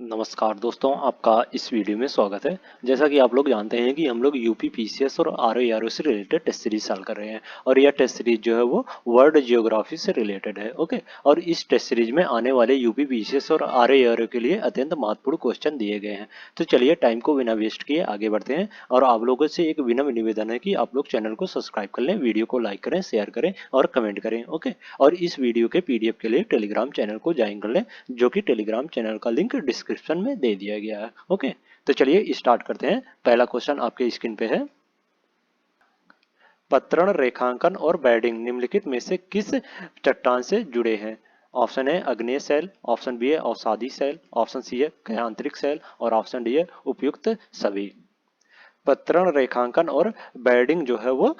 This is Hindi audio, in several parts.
नमस्कार दोस्तों, आपका इस वीडियो में स्वागत है। जैसा कि आप लोग जानते हैं कि हम लोग यूपी पीसीएस और आरओ से रिलेटेड टेस्ट सीरीज हल कर रहे हैं और यह टेस्ट सीरीज जो है वो वर्ल्ड जियोग्राफी से रिलेटेड है। ओके, और इस टेस्ट सीरीज में आने वाले यूपी पीसीएस और आरओ के लिए अत्यंत महत्वपूर्ण क्वेश्चन दिए गए हैं। तो चलिए टाइम को बिना वेस्ट किए आगे बढ़ते हैं और आप लोगों से एक विनम्र निवेदन है कि आप लोग चैनल को सब्सक्राइब कर लें, वीडियो को लाइक करें, शेयर करें और कमेंट करें। ओके, और इस वीडियो के पीडीएफ के लिए टेलीग्राम चैनल को ज्वाइन कर लें, जो कि टेलीग्राम चैनल का लिंक डिस्क्रिप्शन में दे दिया गया है। ओके, तो चलिए स्टार्ट करते हैं। पहला क्वेश्चन आपके स्क्रीन पे है, पतरण रेखांकन और बैडिंग निम्नलिखित में से किस चट्टान से जुड़े हैं? ऑप्शन ए अग्नेय शैल, ऑप्शन बी है अवसादी शैल, ऑप्शन सी है कयांत्रिक शैल और ऑप्शन डी है उपयुक्त सभी। पतरण रेखांकन और बैडिंग जो है वो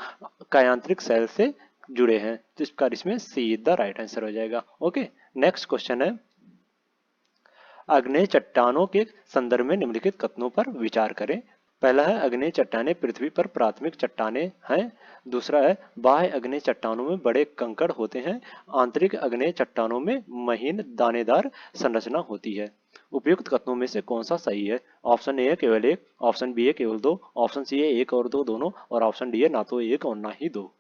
कयांत्रिक शैल से जुड़े हैं, तो इसका इसमें सी द राइट आंसर हो जाएगा। ओके, नेक्स्ट क्वेश्चन है, आग्नेय चट्टानों के संदर्भ में निम्नलिखित कथनों पर विचार करें। पहला है, आग्नेय चट्टानें पृथ्वी पर प्राथमिक चट्टानें हैं। दूसरा है, बाह्य आग्नेय चट्टानों में बड़े कंकड़ होते हैं, आंतरिक आग्नेय चट्टानों में महीन दानेदार संरचना होती है। उपयुक्त कथनों में से कौन सा सही है? ऑप्शन ए है केवल एक, ऑप्शन बी है केवल दो, ऑप्शन सी है एक और दो दोनों और ऑप्शन डी है ना तो एक और ना ही दो।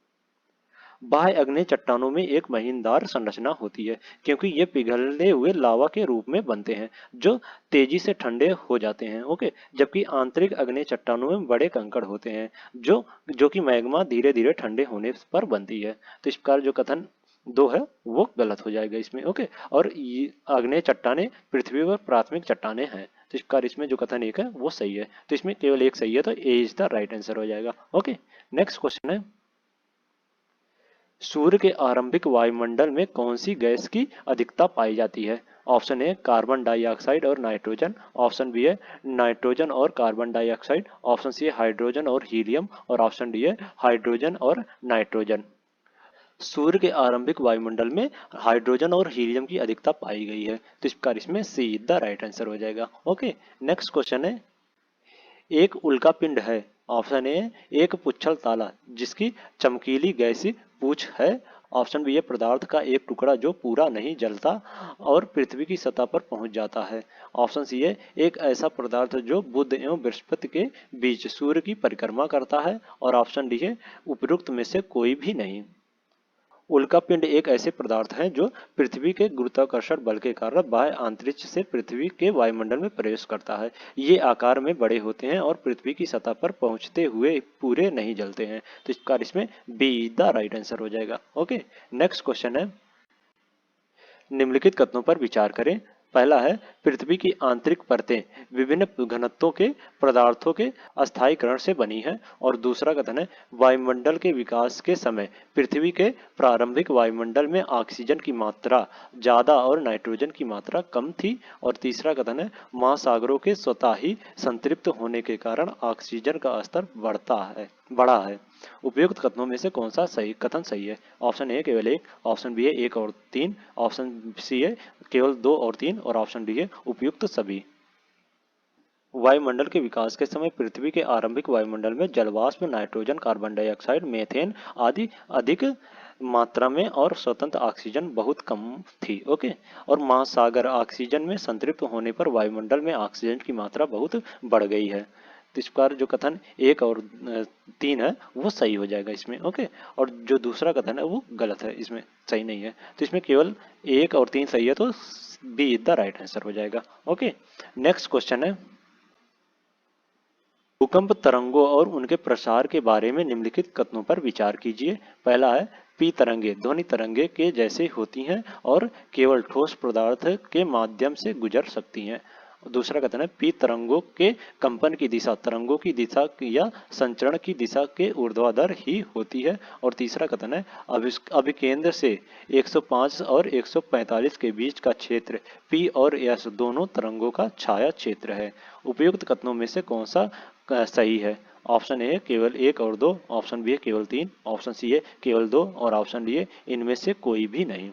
बाह्य आग्नेय चट्टानों में एक महीनदार संरचना होती है क्योंकि ये पिघलते हुए लावा के रूप में बनते हैं जो तेजी से ठंडे हो जाते हैं। ओके, जबकि आंतरिक आग्नेय चट्टानों में बड़े कंकड़ होते हैं जो जो कि मैग्मा धीरे धीरे ठंडे होने पर बनती है। तो इस प्रकार जो कथन दो है वो गलत हो जाएगा इसमें। ओके, और ये आग्नेय चट्टानें पृथ्वी पर प्राथमिक चट्टानें हैं, तो इस प्रकार इसमें जो कथन एक है वो सही है, तो इसमें केवल एक सही है, तो A is the right answer हो जाएगा। ओके, नेक्स्ट क्वेश्चन है, सूर्य के आरंभिक वायुमंडल में कौन सी गैस की अधिकता पाई जाती है? ऑप्शन ए कार्बन डाइऑक्साइड और नाइट्रोजन, ऑप्शन बी है नाइट्रोजन और कार्बन डाइऑक्साइड, ऑप्शन सी है हाइड्रोजन और हीलियम और ऑप्शन डी है हाइड्रोजन और नाइट्रोजन। सूर्य के आरंभिक वायुमंडल में हाइड्रोजन और हीलियम की अधिकता पाई गई है, तो इस प्रकार इसमें सी द राइट आंसर हो जाएगा। ओके, नेक्स्ट क्वेश्चन है, एक उल्का पिंड है। ऑप्शन ए एक पुच्छल ताला जिसकी चमकीली गैसी पूछ है, ऑप्शन बी है पदार्थ का एक टुकड़ा जो पूरा नहीं जलता और पृथ्वी की सतह पर पहुंच जाता है, ऑप्शन सी है एक ऐसा पदार्थ जो बुध एवं बृहस्पति के बीच सूर्य की परिक्रमा करता है और ऑप्शन डी है उपरोक्त में से कोई भी नहीं। उल्कापिंड एक ऐसे पदार्थ हैं जो पृथ्वी के गुरुत्वाकर्षण बल के कारण बाह्य अंतरिक्ष से पृथ्वी के वायुमंडल में प्रवेश करता है। ये आकार में बड़े होते हैं और पृथ्वी की सतह पर पहुंचते हुए पूरे नहीं जलते हैं, तो इस कारण इसमें बी द राइट आंसर हो जाएगा। ओके, नेक्स्ट क्वेश्चन है, निम्नलिखित कथनों पर विचार करें। पहला है, पृथ्वी की आंतरिक परतें विभिन्न घनत्वों के पदार्थों के अस्थायीकरण से बनी है और दूसरा कथन है, वायुमंडल के विकास के समय पृथ्वी के प्रारंभिक वायुमंडल में ऑक्सीजन की मात्रा ज्यादा और नाइट्रोजन की मात्रा कम थी और तीसरा कथन है, महासागरों के स्वतः ही संतृप्त होने के कारण ऑक्सीजन का स्तर बढ़ा है। उपयुक्त कथनों में से कौन सा सही कथन सही है? ऑप्शन ए केवल एक, ऑप्शन बी है एक और तीन, ऑप्शन सी है केवल दो और तीन और ऑप्शन डी है उपयुक्त सभी। वायुमंडल के विकास के समय पृथ्वी के आरंभिक वायुमंडल में जलवाष्प, नाइट्रोजन, कार्बन डाइऑक्साइड, मीथेन आदि अधिक मात्रा में और स्वतंत्र ऑक्सीजन बहुत कम थी। ओके, और महासागर ऑक्सीजन में संतृप्त होने पर वायुमंडल में ऑक्सीजन की मात्रा बहुत बढ़ गई है, तो इस प्रकार जो कथन एक और तीन है वो सही हो जाएगा इसमें। ओके, और जो दूसरा कथन है वो गलत है, इसमें सही नहीं है, तो इसमें केवल एक और तीन सही है, तो बी द राइट आंसर हो जाएगा। ओके, नेक्स्ट क्वेश्चन है, भूकंप तरंगों और उनके प्रसार के बारे में निम्नलिखित कथनों पर विचार कीजिए। पहला है, पी तरंगे ध्वनि तरंगे के जैसे होती हैं और केवल ठोस पदार्थ के माध्यम से गुजर सकती हैं। दूसरा कथन है, पी तरंगों के कंपन की दिशा तरंगों की दिशा या संचरण की दिशा के ऊर्ध्वाधर ही होती है और तीसरा कथन है, अभिकेंद्र से 105 और 145 के बीच का क्षेत्र पी और एस दोनों तरंगों का छाया क्षेत्र है। उपयुक्त कथनों में से कौन सा सही है? ऑप्शन ए केवल एक और दो, ऑप्शन बी है केवल तीन, ऑप्शन सी है केवल दो और ऑप्शन डी है इनमें से कोई भी नहीं।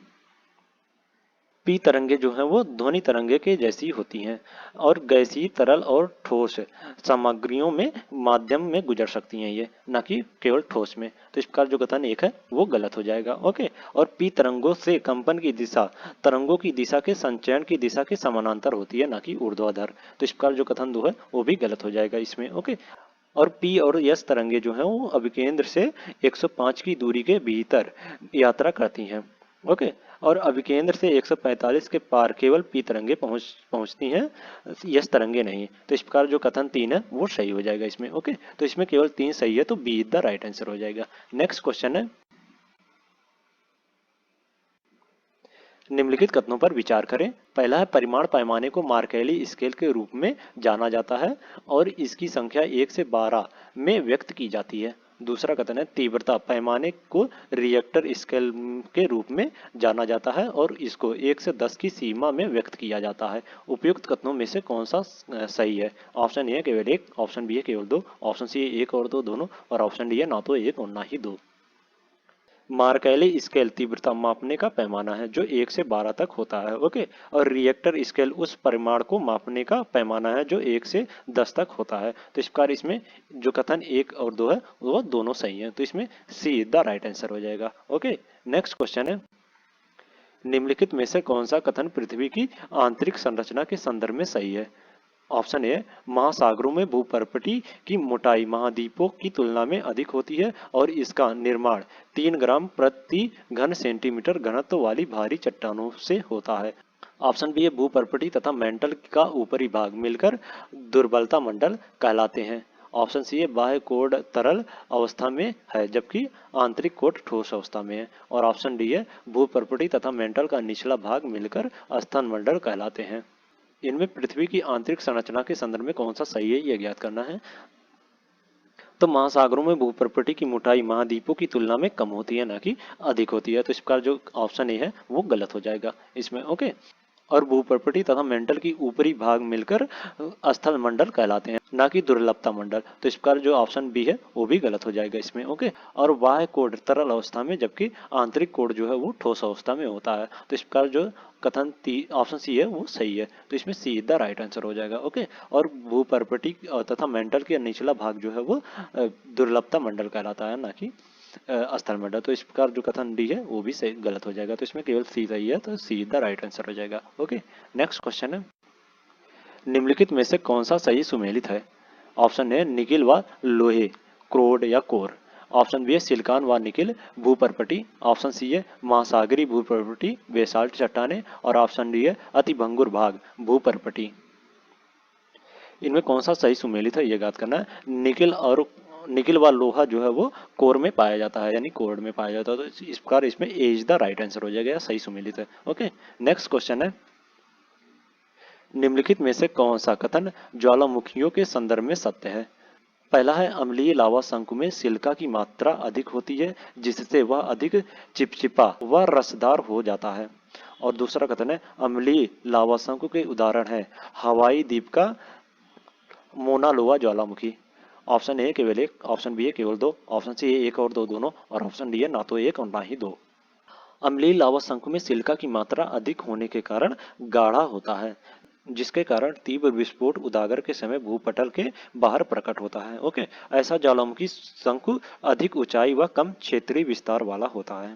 पी तरंगे जो हैं वो ध्वनि तरंगे के जैसी होती हैं और गैसीय, तरल और ठोस सामग्रियों में माध्यम में गुजर सकती हैं ये, ना कि केवल ठोस में। तो इस प्रकार जो कथन एक है वो गलत हो जाएगा। ओके। और पी तरंगों से कंपन की दिशा तरंगों की दिशा के संचयन की दिशा के समानांतर होती है, ना कि ऊर्ध्वाधर। तो इस प्रकार जो कथन दो है वो भी गलत हो जाएगा इसमें। ओके। और पी और यस तरंगे जो हैं वो अभिकेंद्र से 105 की दूरी के भीतर यात्रा करती हैं। ओके। और अभिकेंद्र से 145 के पार केवल पी तरंगे पहुंचती हैं, यस तरंगे नहीं। तो इस प्रकार जो कथन 3 है वो सही हो जाएगा इसमें। ओके। तो इसमें केवल 3 सही है, तो बी द राइट आंसर हो जाएगा। नेक्स्ट क्वेश्चन है, निम्नलिखित कथनों पर विचार करें। पहला है, परिमाण पैमाने को मार्केली स्केल के रूप में जाना जाता है और इसकी संख्या 1 से 12 में व्यक्त की जाती है। दूसरा कथन है, तीव्रता पैमाने को रिएक्टर स्केल के रूप में जाना जाता है और इसको 1 से 10 की सीमा में व्यक्त किया जाता है। उपयुक्त कथनों में से कौन सा सही है? ऑप्शन ए है केवल एक, ऑप्शन बी है केवल दो, ऑप्शन सी है एक और दो दोनों, और ऑप्शन डी है ना तो एक और ना ही दो। मार्केली स्केल तीव्रता मापने का पैमाना है जो 1 से 12 तक होता है। ओके। और रिएक्टर स्केल उस परिमाण को मापने का पैमाना है जो 1 से 10 तक होता है। तो इस प्रकार इसमें जो कथन 1 और 2 है वो दोनों सही है, तो इसमें सी द राइट आंसर हो जाएगा। ओके। नेक्स्ट क्वेश्चन है, निम्नलिखित में से कौन सा कथन पृथ्वी की आंतरिक संरचना के संदर्भ में सही है? ऑप्शन ए, महासागरों में भूपर्पटी की मोटाई महाद्वीपों की तुलना में अधिक होती है और इसका निर्माण 3 ग्राम प्रति घन सेंटीमीटर घनत्व वाली भारी चट्टानों से होता है। ऑप्शन बी है, भूपर्पटी तथा मेंटल का ऊपरी भाग मिलकर दुर्बलता मंडल कहलाते हैं। ऑप्शन सी है, बाह्य कोड तरल अवस्था में है जबकि आंतरिक कोड ठोस अवस्था में है। और ऑप्शन डी है, भूपर्पटी तथा मेंटल का निचला भाग मिलकर स्तन मंडल कहलाते हैं। इनमें पृथ्वी की आंतरिक संरचना के संदर्भ में कौन सा सही है यह ज्ञात करना है। तो महासागरों में भूपर्पटी की मोटाई महाद्वीपों की तुलना में कम होती है, ना कि अधिक होती है। तो इस प्रकार जो ऑप्शन ए है वो गलत हो जाएगा इसमें। ओके। और भूपर्पटी तथा मेंटल की ऊपरी भाग मिलकर स्थल मंडल कहलाते हैं, ना कि दुर्लभता मंडल। तो इस प्रकार जो ऑप्शन बी है वो भी गलत हो जाएगा इसमें। ओके। और बाह्य कोड तरल अवस्था में जबकि आंतरिक कोड जो है वो ठोस अवस्था में होता है। तो इस प्रकार जो कथन ऑप्शन सी है वो सही है, तो इसमें सी द राइट आंसर हो जाएगा। ओके। और भूपर्पटी तथा मेंटल के निचला भाग जो है वो दुर्लभता मंडल कहलाता है, ना कि स्थल मंडल। तो इस प्रकार जो कथन डी है वो भी सही गलत हो जाएगा, तो इसमें केवल सी सही है, तो सी द राइट आंसर हो जाएगा। ओके। नेक्स्ट क्वेश्चन है, निम्नलिखित में से कौन सा सही सुमेलित है? ऑप्शन ए, निकिल व लोहे क्रोड या कोर। ऑप्शन बी है, सिलिकॉन व निकिल भूपर्पटी। ऑप्शन सी है, महासागरी भूपर्पटी बेसाल्ट चट्टाने। और ऑप्शन डी है, अति भंगुर भाग भूपर्पटी। इनमें कौन सा सही सुमेलित है यह ज्ञात करना है। निकिल व लोहा जो है वो कोर में पाया जाता है, यानी कोर में पाया जाता है। तो इस प्रकार इसमें ए इज द राइट आंसर हो जाएगा, सही सुमेलित है। ओके। नेक्स्ट क्वेश्चन है, निम्नलिखित में से कौन सा कथन ज्वालामुखियों के संदर्भ में सत्य है? पहला है, अम्लीय लावा शंकु में सिलिका की मात्रा अधिक होती है जिससे वह अधिक चिपचिपा व रसदार हो जाता है। और दूसरा कथन है, अम्लीय लावा शंकु के उदाहरण है हवाई द्वीप का मोना लोआ ज्वालामुखी। ऑप्शन ए केवल एक, ऑप्शन बी है केवल दो, ऑप्शन सी है एक और दो दोनों, और ऑप्शन डी है ना तो एक और ना ही दो। अम्लीय लावा शंकु में सिलिका की मात्रा अधिक होने के कारण गाढ़ा होता है, जिसके कारण तीव्र विस्फोट उजागर के समय भूपटल के बाहर प्रकट होता है। ओके। ऐसा ज्वालामुखी शंकु अधिक ऊंचाई व कम क्षेत्रीय विस्तार वाला होता है।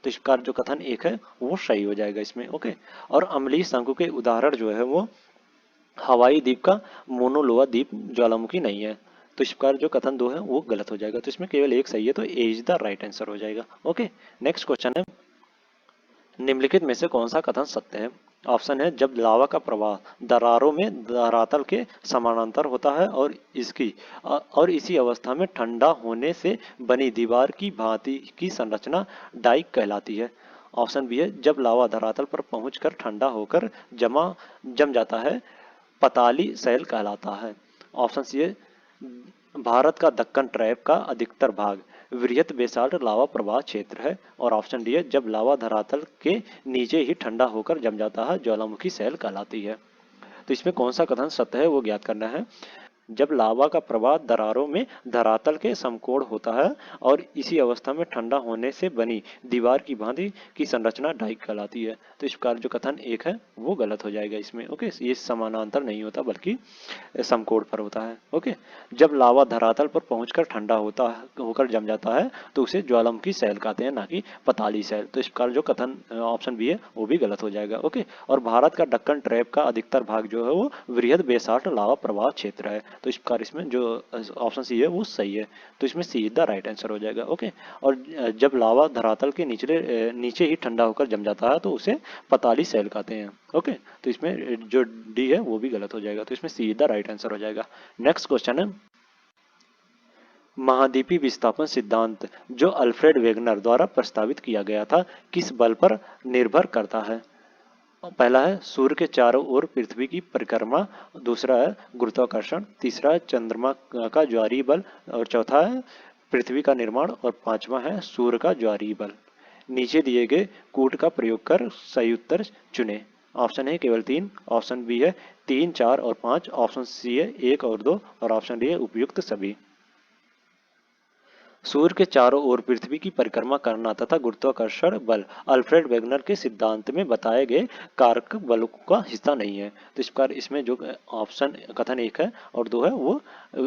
तो इस प्रकार जो कथन एक है वो सही हो जाएगा इसमें। ओके। और अम्लीय शंकु के उदाहरण जो है वो हवाई द्वीप का मोनोलोआ द्वीप ज्वालामुखी नहीं है। तो इस प्रकार जो कथन दो है वो गलत हो जाएगा, तो इसमें केवल एक सही है, तो A is the right answer हो जाएगा। ओके। नेक्स्ट क्वेश्चन है, निम्नलिखित में से कौन सा कथन सत्य है? ऑप्शन है, जब लावा का प्रवाह दरारों में धरातल के समानांतर होता है और इसी अवस्था में ठंडा होने से बनी दीवार की भांति की संरचना डाइक कहलाती है। ऑप्शन बी है, जब लावा धरातल पर पहुंचकर ठंडा होकर जम जाता है पताली शैल कहलाता है। ऑप्शन सी है, भारत का दक्कन ट्रैप का अधिकतर भाग वृहत बेसाल्ट लावा प्रवाह क्षेत्र है। और ऑप्शन डी है, जब लावा धरातल के नीचे ही ठंडा होकर जम जाता है ज्वालामुखी शैल कहलाती है। तो इसमें कौन सा कथन सत्य है वो ज्ञात करना है। जब लावा का प्रवाह दरारों में धरातल के समकोण होता है और इसी अवस्था में ठंडा होने से बनी दीवार की भांति की संरचना डाइक कहलाती है। तो इस प्रकार जो कथन एक है वो गलत हो जाएगा इसमें। ओके, ये समानांतर नहीं होता बल्कि समकोण पर होता है। ओके, जब लावा धरातल पर पहुंचकर ठंडा होकर जम जाता है तो उसे ज्वालामुखी शैल कहते हैं, ना कि पताली शैल। तो इस प्रकार जो कथन ऑप्शन बी है वो भी गलत हो जाएगा। ओके, और भारत का दक्कन ट्रैप का अधिकतर भाग जो है वो वृहद बेसाल्ट लावा प्रवाह क्षेत्र है। तो इस प्रकार इसमें जो ऑप्शन सी है वो सही है। तो इसमें सी द राइट आंसर हो जाएगा। ओके, और जब लावा धरातल के नीचे ही ठंडा होकर जम जाता है तो उसे पताली शैल कहते हैं। ओके, तो इसमें जो डी है वो भी गलत हो जाएगा। तो इसमें सी द राइट आंसर हो जाएगा। नेक्स्ट क्वेश्चन है, महाद्वीपीय विस्थापन सिद्धांत जो अल्फ्रेड वेगनर द्वारा प्रस्तावित किया गया था किस बल पर निर्भर करता है? पहला है सूर्य के चारों ओर पृथ्वी की परिक्रमा, दूसरा है गुरुत्वाकर्षण, तीसरा है चंद्रमा का ज्वारीय बल, और चौथा है पृथ्वी का निर्माण, और पांचवा है सूर्य का ज्वारीय बल। नीचे दिए गए कूट का प्रयोग कर सही उत्तर चुने। ऑप्शन है केवल तीन, ऑप्शन बी है तीन, चार और पांच, ऑप्शन सी है एक और दो, और ऑप्शन डी है उपयुक्त सभी। सूर्य के चारों ओर पृथ्वी की परिक्रमा करना तथा गुरुत्वाकर्षण बल अल्फ्रेड वेगनर के सिद्धांत में बताए गए कारक बलों का हिस्सा नहीं है। तो इस प्रकार इसमें जो ऑप्शन कथन एक है और दो है वो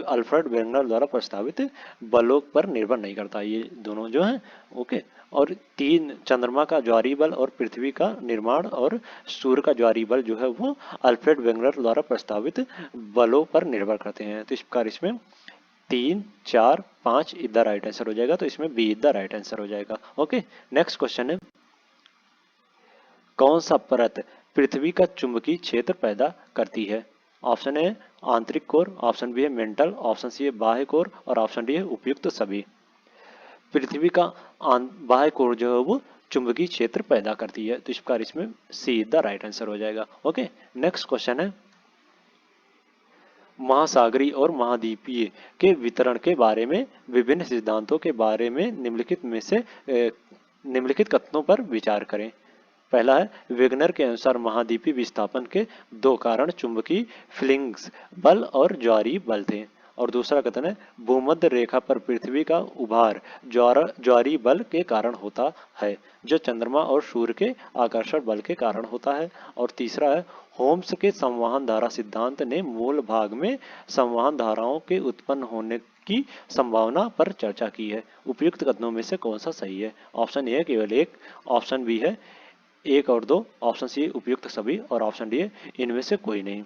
अल्फ्रेड वेगनर द्वारा प्रस्तावित बलों पर निर्भर नहीं करता, ये दोनों जो है। ओके, और तीन चंद्रमा का ज्वारीय बल और पृथ्वी का निर्माण और सूर्य का ज्वारीय बल जो है वो अल्फ्रेड वेगनर द्वारा प्रस्तावित बलों पर निर्भर करते हैं। तो इस प्रकार इसमें तीन, चार, पांच इधर राइट आंसर हो जाएगा। तो इसमें बी इधर राइट आंसर हो जाएगा। ओके, नेक्स्ट क्वेश्चन है, कौन सा परत पृथ्वी का चुंबकीय क्षेत्र पैदा करती है? ऑप्शन ए आंतरिक कोर, ऑप्शन बी है मेंटल, ऑप्शन सी है बाह्य कोर, और ऑप्शन डी है उपयुक्त सभी। पृथ्वी का बाह्य कोर जो है वो चुंबकीय क्षेत्र पैदा करती है। तो इस प्रकार इसमें सी द राइट आंसर हो जाएगा। ओके, नेक्स्ट क्वेश्चन है, महासागरीय और महाद्वीपीय के वितरण के बारे में विभिन्न सिद्धांतों के बारे में निम्नलिखित कथनों पर विचार करें। पहला है, वेगनर के अनुसार महाद्वीपीय विस्थापन के दो कारण चुंबकीय फ्लिंग्स बल और ज्वारीय बल थे। और दूसरा कथन है, भूमध्य रेखा पर पृथ्वी का उभार ज्वारीय बल के कारण होता है जो चंद्रमा और सूर्य के आकर्षण बल के कारण होता है। और तीसरा है, होम्स के संवहन धारा सिद्धांत ने मूल भाग में संवहन धाराओं के उत्पन्न होने की संभावना पर चर्चा की है। उपयुक्त कथनों में से कौन सा सही है? ऑप्शन ए है केवल एक, ऑप्शन बी है एक और दो, ऑप्शन सी उपयुक्त सभी, और ऑप्शन डी है इनमें से कोई नहीं।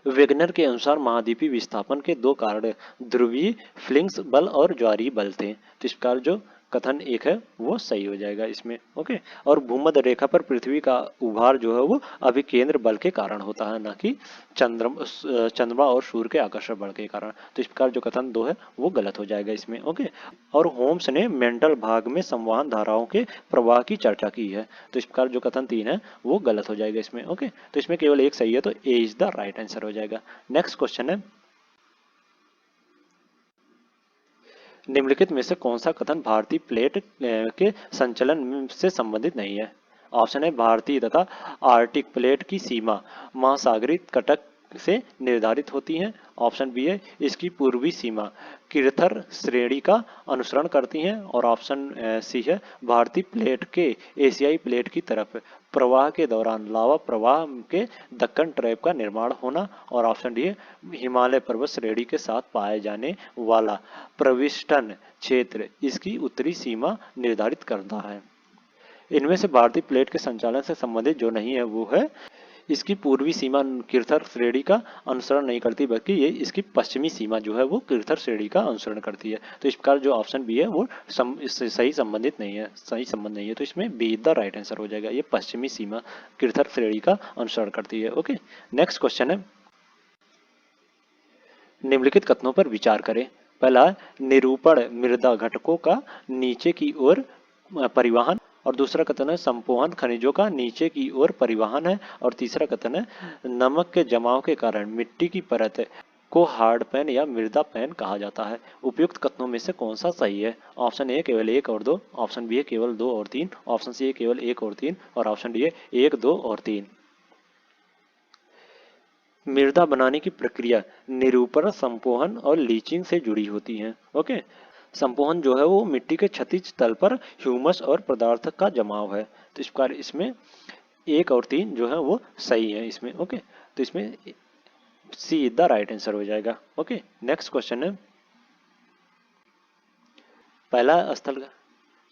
वेगनर के अनुसार महाद्वीपीय विस्थापन के दो कारण ध्रुवीय फ्लिंग्स बल और ज्वारीय बल थे। तो इस प्रकार जो कथन एक है वो सही हो जाएगा इसमें। ओके, और भूमध्य रेखा पर पृथ्वी का उभार जो है वो अभिकेंद्र बल के कारण होता है, ना कि चंद्रमा और सूर्य के आकर्षण बल के कारण। तो इस प्रकार जो कथन दो है वो गलत हो जाएगा इसमें। ओके, और होम्स ने मेंटल भाग में संवहन धाराओं के प्रवाह की चर्चा की है। तो इस प्रकार जो कथन तीन है वो गलत हो जाएगा इसमें। ओके, तो इसमें केवल एक सही है, तो A is the right answer हो जाएगा। नेक्स्ट क्वेश्चन है, निम्नलिखित में से कौन सा कथन भारतीय प्लेट के संचलन से संबंधित नहीं है? ऑप्शन है, भारतीय तथा आर्टिक प्लेट की सीमा महासागरीय कटक से निर्धारित होती है। ऑप्शन बी है, इसकी पूर्वी सीमा किरथर श्रेणी का अनुसरण करती है। और ऑप्शन सी है, भारतीय प्लेट के एशियाई प्लेट की तरफ प्रवाह के दौरान लावा प्रवाह के दक्कन ट्रैप का निर्माण होना। और ऑप्शन डी है, हिमालय पर्वत श्रेणी के साथ पाए जाने वाला प्रविष्टन क्षेत्र इसकी उत्तरी सीमा निर्धारित करता है। इनमें से भारतीय प्लेट के संचालन से संबंधित जो नहीं है वो है, इसकी पूर्वी सीमा किरथर श्रेणी का अनुसरण नहीं करती, बल्कि ये इसकी पश्चिमी सीमा जो है वो किरथर श्रेणी का अनुसरण करती है। तो इस प्रकार जो ऑप्शन बी है वो इससे सही संबंधित नहीं है, सही संबंध नहीं है। तो इसमें बी द राइट आंसर हो जाएगा, ये पश्चिमी सीमा किरथर श्रेणी का अनुसरण करती है। ओके, नेक्स्ट क्वेश्चन है, निम्नलिखित कथनों पर विचार करें। पहला, निरूपण मृदा घटकों का नीचे की ओर परिवहन, और दूसरा कथन है संपोहन खनिजों का नीचे की ओर परिवहन है, और तीसरा कथन है नमक के जमाव के कारण मिट्टी की परत को हार्ड पैन या मृदा पैन कहा जाता है। उपयुक्त कथनों में से कौन सा सही है? ऑप्शन ए केवल एक और दो, ऑप्शन बी है केवल दो और तीन, ऑप्शन सी है केवल एक और तीन, और ऑप्शन डी है एक, दो और तीन। मृदा बनाने की प्रक्रिया निरूपण, संपोहन और लीचिंग से जुड़ी होती है। ओके, संपोहन जो है वो मिट्टी के क्षैतिज तल पर ह्यूमस और पदार्थ का जमाव है। तो इस प्रकार इसमें 1 और 3 जो है वो सही है इसमें। ओके, तो इसमें सी इज द राइट आंसर हो जाएगा। ओके, नेक्स्ट क्वेश्चन है, पहला स्थल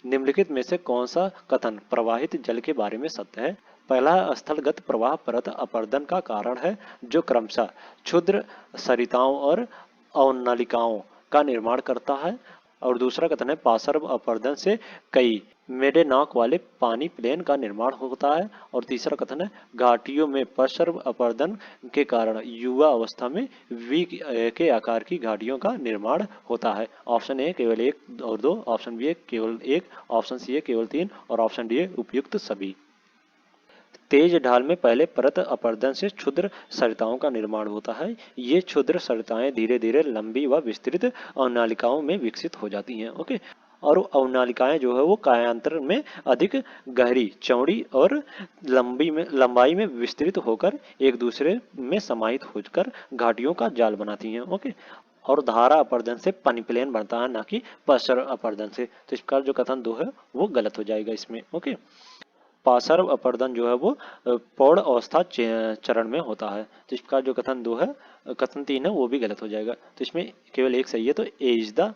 निम्नलिखित में से कौन सा कथन प्रवाहित जल के बारे में सत्य है? पहला स्थलगत प्रवाह परत अपरदन का कारण है, जो क्रमशः क्षुद्र सरिताओं और अवनलिकाओं का निर्माण करता है। और दूसरा कथन है, पार्श्व अपरदन से कई मेडेनॉक वाले पानी प्लेन का निर्माण होता है। और तीसरा कथन है, घाटियों में पार्श्व अपरदन के कारण युवा अवस्था में वी के आकार की घाटियों का निर्माण होता है। ऑप्शन ए केवल 1 और 2, ऑप्शन बी केवल 1, ऑप्शन सी है केवल 3 और ऑप्शन डी है उपयुक्त सभी। तेज ढाल में पहले परत अपरदन से क्षुद्र सरिताओं का निर्माण होता है। ये क्षुद्र सरिताएं धीरे धीरे लंबी व विस्तृत अवनालिकाओं में विकसित हो जाती हैं। ओके, और अवनालिकाएं जो है वो कायांतर में अधिक गहरी, चौड़ी और लंबाई में विस्तृत होकर एक दूसरे में समाहित होकर घाटियों का जाल बनाती हैं। ओके, और धारा अपरदन से पानी प्लेन बनता है, ना कि पार्श्व अपरदन से। तो इस प्रकार जो कथन 2 है वो गलत हो जाएगा इसमें। ओके, पार्श्व अपरदन जो है वो प्रौढ़ अवस्था चरण में होता है। तो इसका जो कथन 2 है, कथन 3 है वो भी गलत हो जाएगा। तो इसमें केवल एक सही है, तो A is the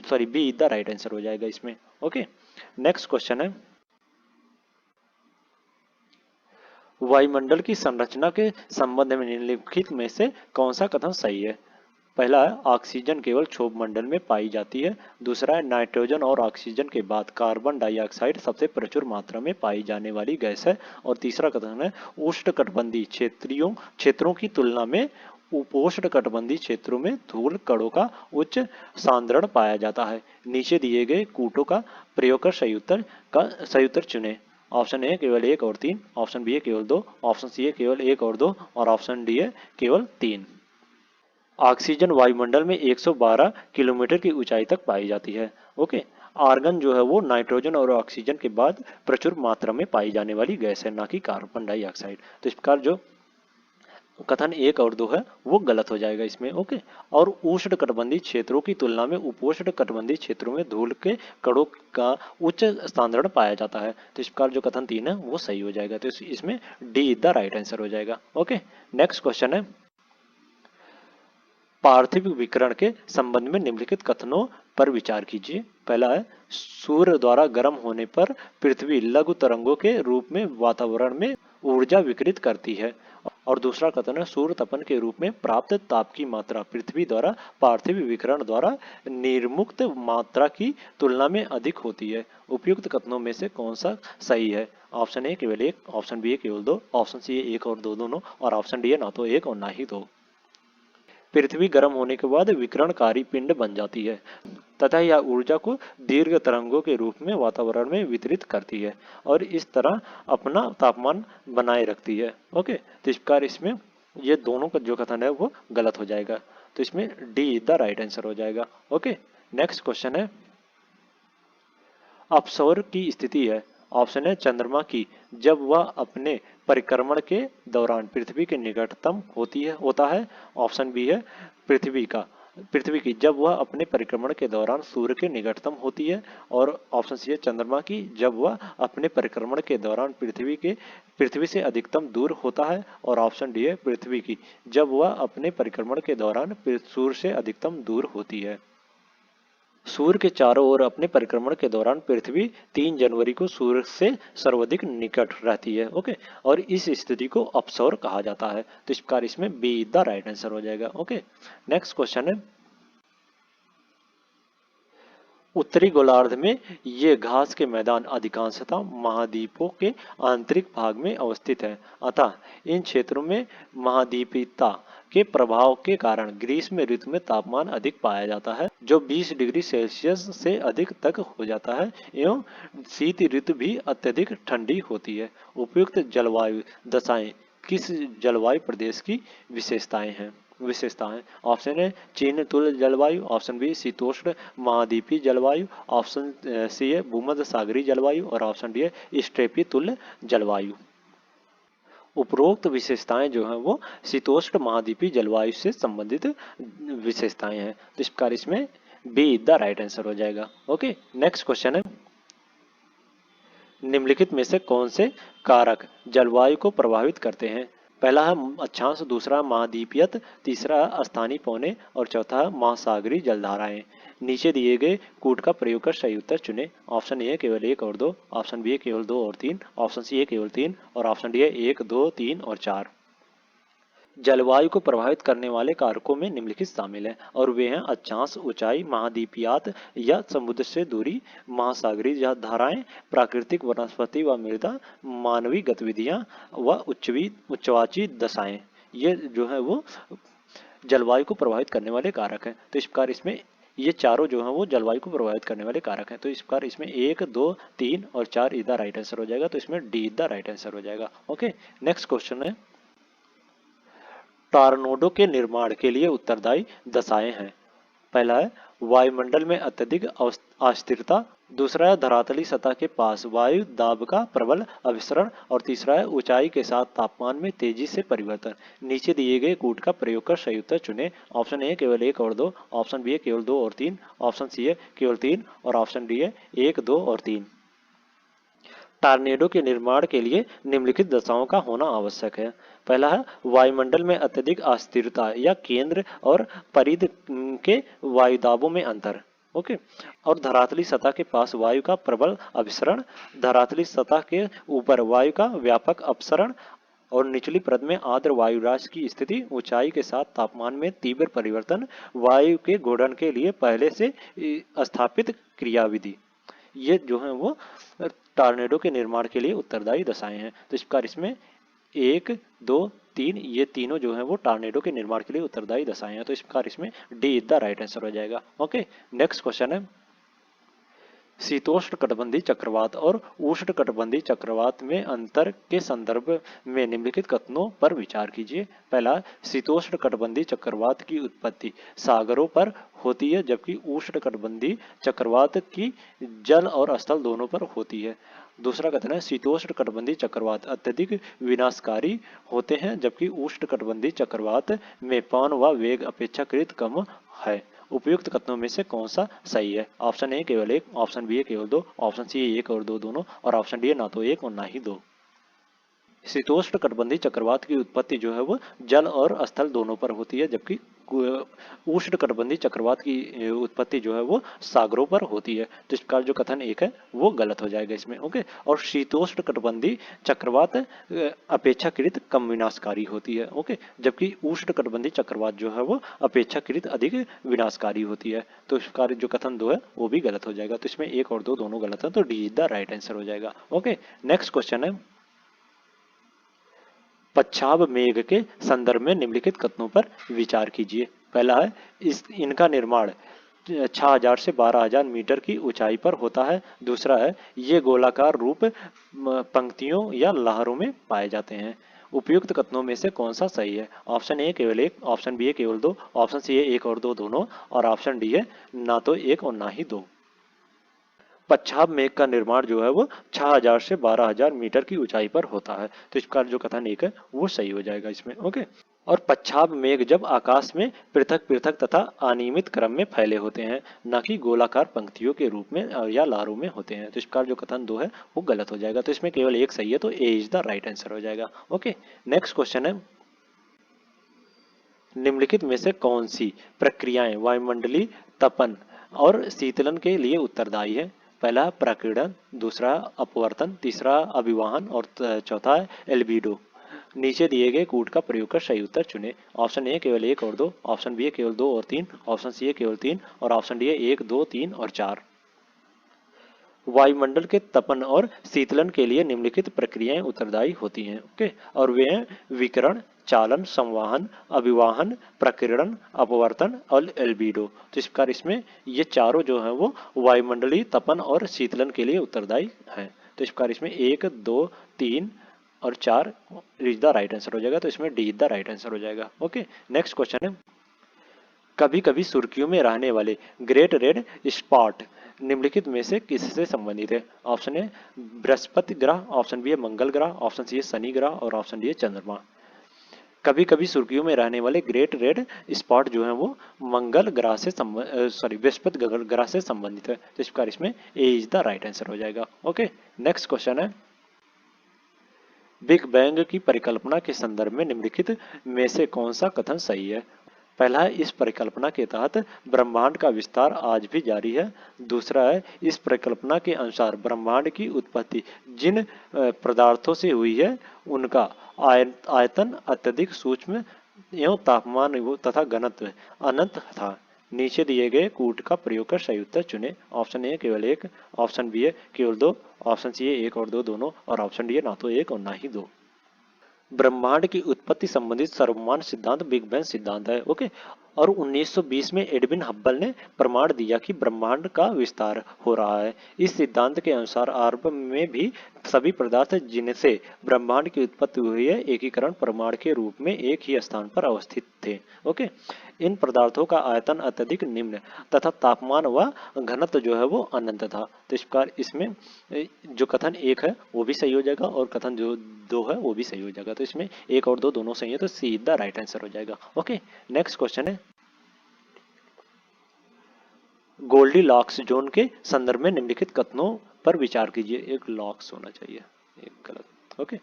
sorry B is the right answer हो जाएगा इसमें। ओके, नेक्स्ट क्वेश्चन है, वायुमंडल की संरचना के संबंध में निम्नलिखित में से कौन सा कथन सही है? पहला है, ऑक्सीजन केवल क्षोभ मंडल में पाई जाती है। दूसरा है, नाइट्रोजन और ऑक्सीजन के बाद कार्बन डाइऑक्साइड सबसे प्रचुर मात्रा में पाई जाने वाली गैस है। और तीसरा कथन है, उष्णकटिबंधीय क्षेत्रों की तुलना में उपोष्णकटिबंधीय क्षेत्रों में धूल कणों का उच्च सांद्रण पाया जाता है। नीचे दिए गए कूटों का प्रयोग कर सही उत्तर चुनें। ऑप्शन ए केवल 1 और 3, ऑप्शन बी है केवल 2, ऑप्शन सी है केवल 1 और 2 और ऑप्शन डी है केवल 3। ऑक्सीजन वायुमंडल में 112 किलोमीटर की ऊंचाई तक पाई जाती है। ओके, आर्गन जो है वो नाइट्रोजन और ऑक्सीजन के बाद प्रचुर मात्रा में पाई जाने वाली गैस है, ना कि कार्बन डाइऑक्साइड। तो इस प्रकार जो कथन 1 और 2 है वो गलत हो जाएगा इसमें। ओके, और उष्णकटिबंधीय क्षेत्रों की तुलना में उपोष्णकटिबंधीय क्षेत्रों में धूल के कणों का उच्च सांद्रण पाया जाता है। तो इस प्रकार जो कथन 3 है वो सही हो जाएगा। तो इसमें D is the right answer हो जाएगा। ओके, नेक्स्ट क्वेश्चन है, पार्थिव विकिरण के संबंध में निम्नलिखित कथनों पर विचार कीजिए। पहला है, सूर्य द्वारा गर्म होने पर पृथ्वी लघु तरंगों के रूप में वातावरण में ऊर्जा विकिरित करती है। और दूसरा कथन है, सूर्य तपन के रूप में प्राप्त ताप की मात्रा पृथ्वी द्वारा पार्थिव विकिरण द्वारा निर्मुक्त मात्रा की तुलना में अधिक होती है। उपयुक्त कथनों में से कौन सा सही है? ऑप्शन ए केवल 1, ऑप्शन बी केवल 2, ऑप्शन सी 1 और 2 दोनों और ऑप्शन डी है ना तो 1 और ना ही 2। पृथ्वी गर्म होने के बाद विकिरणकारी पिंड बन जाती है तथा यह ऊर्जा को दीर्घ तरंगों के रूप में वातावरण में वितरित करती है और इस तरह अपना तापमान बनाए रखती है। ओके, तो इस प्रकार इसमें ये दोनों का जो कथन है वो गलत हो जाएगा। तो इसमें D is the right answer हो जाएगा। ओके, नेक्स्ट क्वेश्चन है, अपसौर की स्थिति है। ऑप्शन है, चंद्रमा की जब वह अपने परिक्रमण के दौरान पृथ्वी के निकटतम होता है। ऑप्शन बी है, पृथ्वी की जब वह अपने परिक्रमण के दौरान सूर्य के निकटतम होती है। और ऑप्शन सी है, चंद्रमा की जब वह अपने परिक्रमण के दौरान पृथ्वी से अधिकतम दूर होता है। और ऑप्शन डी है, पृथ्वी की जब वह अपने परिक्रमण के दौरान सूर्य से अधिकतम दूर होती है। सूर्य के चारों ओर अपने परिक्रमण के दौरान पृथ्वी 3 जनवरी को सूर्य से सर्वाधिक निकट रहती है। ओके, और इस स्थिति को अपसौर कहा जाता है। तो इस प्रकार इसमें बी द राइट आंसर हो जाएगा। ओके, नेक्स्ट क्वेश्चन है, उत्तरी गोलार्ध में ये घास के मैदान अधिकांशतः महाद्वीपों के आंतरिक भाग में अवस्थित है। अतः इन क्षेत्रों में महाद्वीपीयता के प्रभाव के कारण ग्रीष्म ऋतु में तापमान अधिक पाया जाता है, जो 20 डिग्री सेल्सियस से अधिक तक हो जाता है एवं शीत ऋतु भी अत्यधिक ठंडी होती है। उपयुक्त जलवायु दशाएं किस जलवायु प्रदेश की विशेषताएं? ऑप्शन है, चीन तुल्य जलवायु, ऑप्शन बी शीतोष्ण महाद्वीपीय जलवायु, ऑप्शन सी है भूमध्य सागरीय जलवायु और ऑप्शन डी है स्टेपी तुल्य जलवायु। उपरोक्त विशेषताएं जो हैं वो शीतोष्ण महाद्वीपीय जलवायु से संबंधित विशेषताएं हैं। तो इस प्रकार इसमें बी द राइट आंसर हो जाएगा। ओके, नेक्स्ट क्वेश्चन है, निम्नलिखित में से कौन से कारक जलवायु को प्रभावित करते हैं? पहला है अक्षांश, दूसरा महाद्वीपीयत, तीसरा स्थानीय पौने और चौथा महासागरीय जलधाराएं। नीचे दिए गए कूट का प्रयोग कर सही उत्तर चुने। ऑप्शन ए केवल 1 और 2, ऑप्शन बी केवल 2 और 3, ऑप्शन सी केवल 3 और ऑप्शन डी 1, 2, 3 और 4। जलवायु को प्रभावित करने वाले कारकों में निम्नलिखित शामिल हैं और वे हैं अक्षांश, ऊंचाई, महाद्वीपीयात या समुद्र से दूरी, महासागरीय धाराएं, प्राकृतिक वनस्पति व मृदा, मानवीय गतिविधियां व उच्चवाची दशाएं। ये जो है वो जलवायु को प्रभावित करने वाले कारक हैं। तो इस प्रकार इसमें ये चारों जो हैं वो जलवायु को प्रभावित करने वाले कारक हैं। तो इस प्रकार इसमें 1, 2, 3 और 4 इधर राइट आंसर हो जाएगा। तो इसमें डी द राइट आंसर हो जाएगा। ओके, नेक्स्ट क्वेश्चन है, टॉर्नेडो के निर्माण के लिए उत्तरदायी दशाएं हैं। पहला है वायुमंडल में अत्यधिक अस्थिरता, दूसरा है धरातली सतह के पास वायु दाब का प्रबल अभिसरण और तीसरा है ऊंचाई के साथ तापमान में तेजी से परिवर्तन। नीचे दिए गए कूट का प्रयोग कर सही उत्तर चुने। ऑप्शन ए केवल 1 और 2, ऑप्शन बी केवल 2 और 3, ऑप्शन सी केवल 3 और ऑप्शन डी 1, 2 और 3। टॉर्नेडो के निर्माण के लिए निम्नलिखित दशाओं का होना आवश्यक है। पहला है वायुमंडल में अत्यधिक अस्थिरता या केंद्र और परिध के वायुदाबों में अंतर। ओके, और धरातली सतह के पास वायु का प्रबल अभिसरण, धरातली सतह के ऊपर वायु का व्यापक अपसरण और निचली परत में आर्द्र वायुराशि की स्थिति, ऊंचाई के साथ तापमान में तीव्र परिवर्तन, वायु के घूर्णन के लिए पहले से स्थापित क्रियाविधि। ये जो है वो टॉर्नेडो के निर्माण के लिए उत्तरदायी दशाएं हैं। तो इस प्रकार इसमें 1, 2, 3 ये तीनों जो है वो टॉर्नेडो के निर्माण के लिए उत्तरदायी दशाएं हैं। तो इस प्रकार इसमें D is the right answer हो जाएगा। ओके, नेक्स्ट क्वेश्चन है, शीतोष्ण कटिबंधीय चक्रवात और उष्ण कटिबंधीय चक्रवात में अंतर के संदर्भ में निम्नलिखित कथनों पर विचार कीजिए। पहला, शीतोष्ण कटिबंधीय चक्रवात की उत्पत्ति सागरों पर होती है जबकि उष्ण कटिबंधीय चक्रवात की जल और स्थल दोनों पर होती है। दूसरा कथन है, शीतोष्ण कटिबंधीय चक्रवात अत्यधिक विनाशकारी होते हैं जबकि उष्ण कटिबंधीय चक्रवात में पवन व वेग अपेक्षाकृत कम है। उपयुक्त कथनों में से कौन सा सही है? ऑप्शन ए केवल 1, ऑप्शन बी केवल 2, ऑप्शन सी 1 और 2 दोनों और ऑप्शन डी ना तो 1 और ना ही 2। शीतोष्ण कटिबंधीय चक्रवात की उत्पत्ति जो है वो जल और स्थल दोनों पर होती है जबकि उष्ण कटिबंधीय चक्रवात की उत्पत्ति जो है वो सागरों पर होती है। तो इस प्रकार जो कथन एक है वो गलत हो जाएगा इसमें। ओके, और शीतोष्ण कटिबंधीय चक्रवात अपेक्षाकृत कम विनाशकारी होती है। ओके, जबकि उष्ण कटिबंधीय चक्रवात जो है वो अपेक्षाकृत अधिक विनाशकारी होती है। तो इस प्रकार जो कथन 2 है वो भी गलत हो जाएगा। तो इसमें 1 और 2 दोनों गलत है, तो D is the right answer हो जाएगा। ओके, नेक्स्ट क्वेश्चन है, पच्छाद मेघ के संदर्भ में निम्नलिखित कथनों पर विचार कीजिए। पहला है, इनका निर्माण 6000 से 12000 मीटर की ऊंचाई पर होता है। दूसरा है, ये गोलाकार रूप पंक्तियों या लहरों में पाए जाते हैं। उपयुक्त कथनों में से कौन सा सही है? ऑप्शन ए केवल 1, ऑप्शन बी केवल 2, ऑप्शन सी 1 और 2 दोनों और ऑप्शन डी है ना तो 1 और ना ही 2। पच्छाद मेघ का निर्माण जो है वो 6000 से 12000 मीटर की ऊंचाई पर होता है। तो इसका जो कथन एक है वो सही हो जाएगा इसमें। ओके, और पच्छाद मेघ जब आकाश में पृथक पृथक तथा अनियमित क्रम में फैले होते हैं न कि गोलाकार पंक्तियों के रूप में या लारों में होते हैं। तो इसका जो कथन 2 है वो गलत हो जाएगा। तो इसमें केवल एक सही है, तो A is the right answer हो जाएगा। ओके, नेक्स्ट क्वेश्चन है, निम्नलिखित में से कौन सी प्रक्रियाएं वायुमंडलीय तपन और शीतलन के लिए उत्तरदायी है? पहला प्रकीर्णन, दूसरा अपवर्तन, तीसरा अभिवाहन और चौथा है एल्बिडो। नीचे दिए गए कूट का प्रयोग कर सही उत्तर चुने। ऑप्शन ए केवल 1 और 2, ऑप्शन बी केवल 2 और 3, ऑप्शन सी केवल 3 और ऑप्शन डी 1, 2, 3 और 4। वायुमंडल के तपन और शीतलन के लिए निम्नलिखित प्रक्रियाएं उत्तरदायी होती हैं। ओके, और वे हैं विकिरण, चालन, संवाहन, अभिवाहन, प्रकीर्णन, अपवर्तन और एल्बिडो। तो इस प्रकार इसमें ये चारों जो है वो वायुमंडलीय तपन और शीतलन के लिए उत्तरदायी हैं। तो इस प्रकार इसमें 1, 2, 3 और 4 इज द राइट आंसर हो जाएगा। तो इसमें D is the right answer हो जाएगा। ओके, नेक्स्ट क्वेश्चन है, कभी कभी सुर्खियों में रहने वाले ग्रेट रेड स्पॉट निम्नलिखित में से किससे संबंधित है? ऑप्शन ए बृहस्पति ग्रह, ऑप्शन बी है मंगल ग्रह, ऑप्शन सी है शनि ग्रह और ऑप्शन डी है चंद्रमा। कभी कभी सुर्खियों में रहने वाले ग्रेट रेड स्पॉट जो है वो मंगल ग्रह से बृहस्पति ग्रह से संबंधित है। तो इस प्रकार इसमें ए इज द राइट आंसर हो जाएगा। ओके, नेक्स्ट क्वेश्चन है, बिग बैंग की परिकल्पना के संदर्भ में निम्नलिखित में से कौन सा कथन सही है? पहला है, इस परिकल्पना के तहत ब्रह्मांड का विस्तार आज भी जारी है। दूसरा है, इस परिकल्पना के अनुसार ब्रह्मांड की उत्पत्ति जिन पदार्थों से हुई है उनका आयतन अत्यधिक सूक्ष्म एवं तापमान तथा घनत्व अनंत था। नीचे दिए गए कूट का प्रयोग कर सही उत्तर चुने। ऑप्शन ए केवल एक, ऑप्शन बी है केवल दो, ऑप्शन सी है एक और दो दोनों और ऑप्शन डी है ना तो एक और ना ही दो। ब्रह्मांड की उत्पत्ति संबंधित सर्वमान्य सिद्धांत बिग बैंग सिद्धांत है। ओके, और 1920 में एडविन हब्बल ने प्रमाण दिया कि ब्रह्मांड का विस्तार हो रहा है। इस सिद्धांत के अनुसार आरंभ में भी सभी पदार्थ जिनसे ब्रह्मांड की उत्पत्ति हुई है एकीकरण प्रमाण के रूप में एक ही स्थान पर अवस्थित थे। ओके, इन पदार्थों का आयतन अत्यधिक निम्न तथा तापमान व घनत्व जो है वो अनंत था। तो इस प्रकार इसमें जो कथन एक है वो भी सही हो जाएगा और कथन जो दो है वो भी सही हो जाएगा। तो इसमें एक और दो दोनों सही है, तो सी द राइट आंसर हो जाएगा। ओके, नेक्स्ट क्वेश्चन है, गोल्डी लॉक्स जोन के संदर्भ में निम्नलिखित कथनों पर विचार कीजिए। एक लॉक्स होना चाहिए, एक गलत। ओके,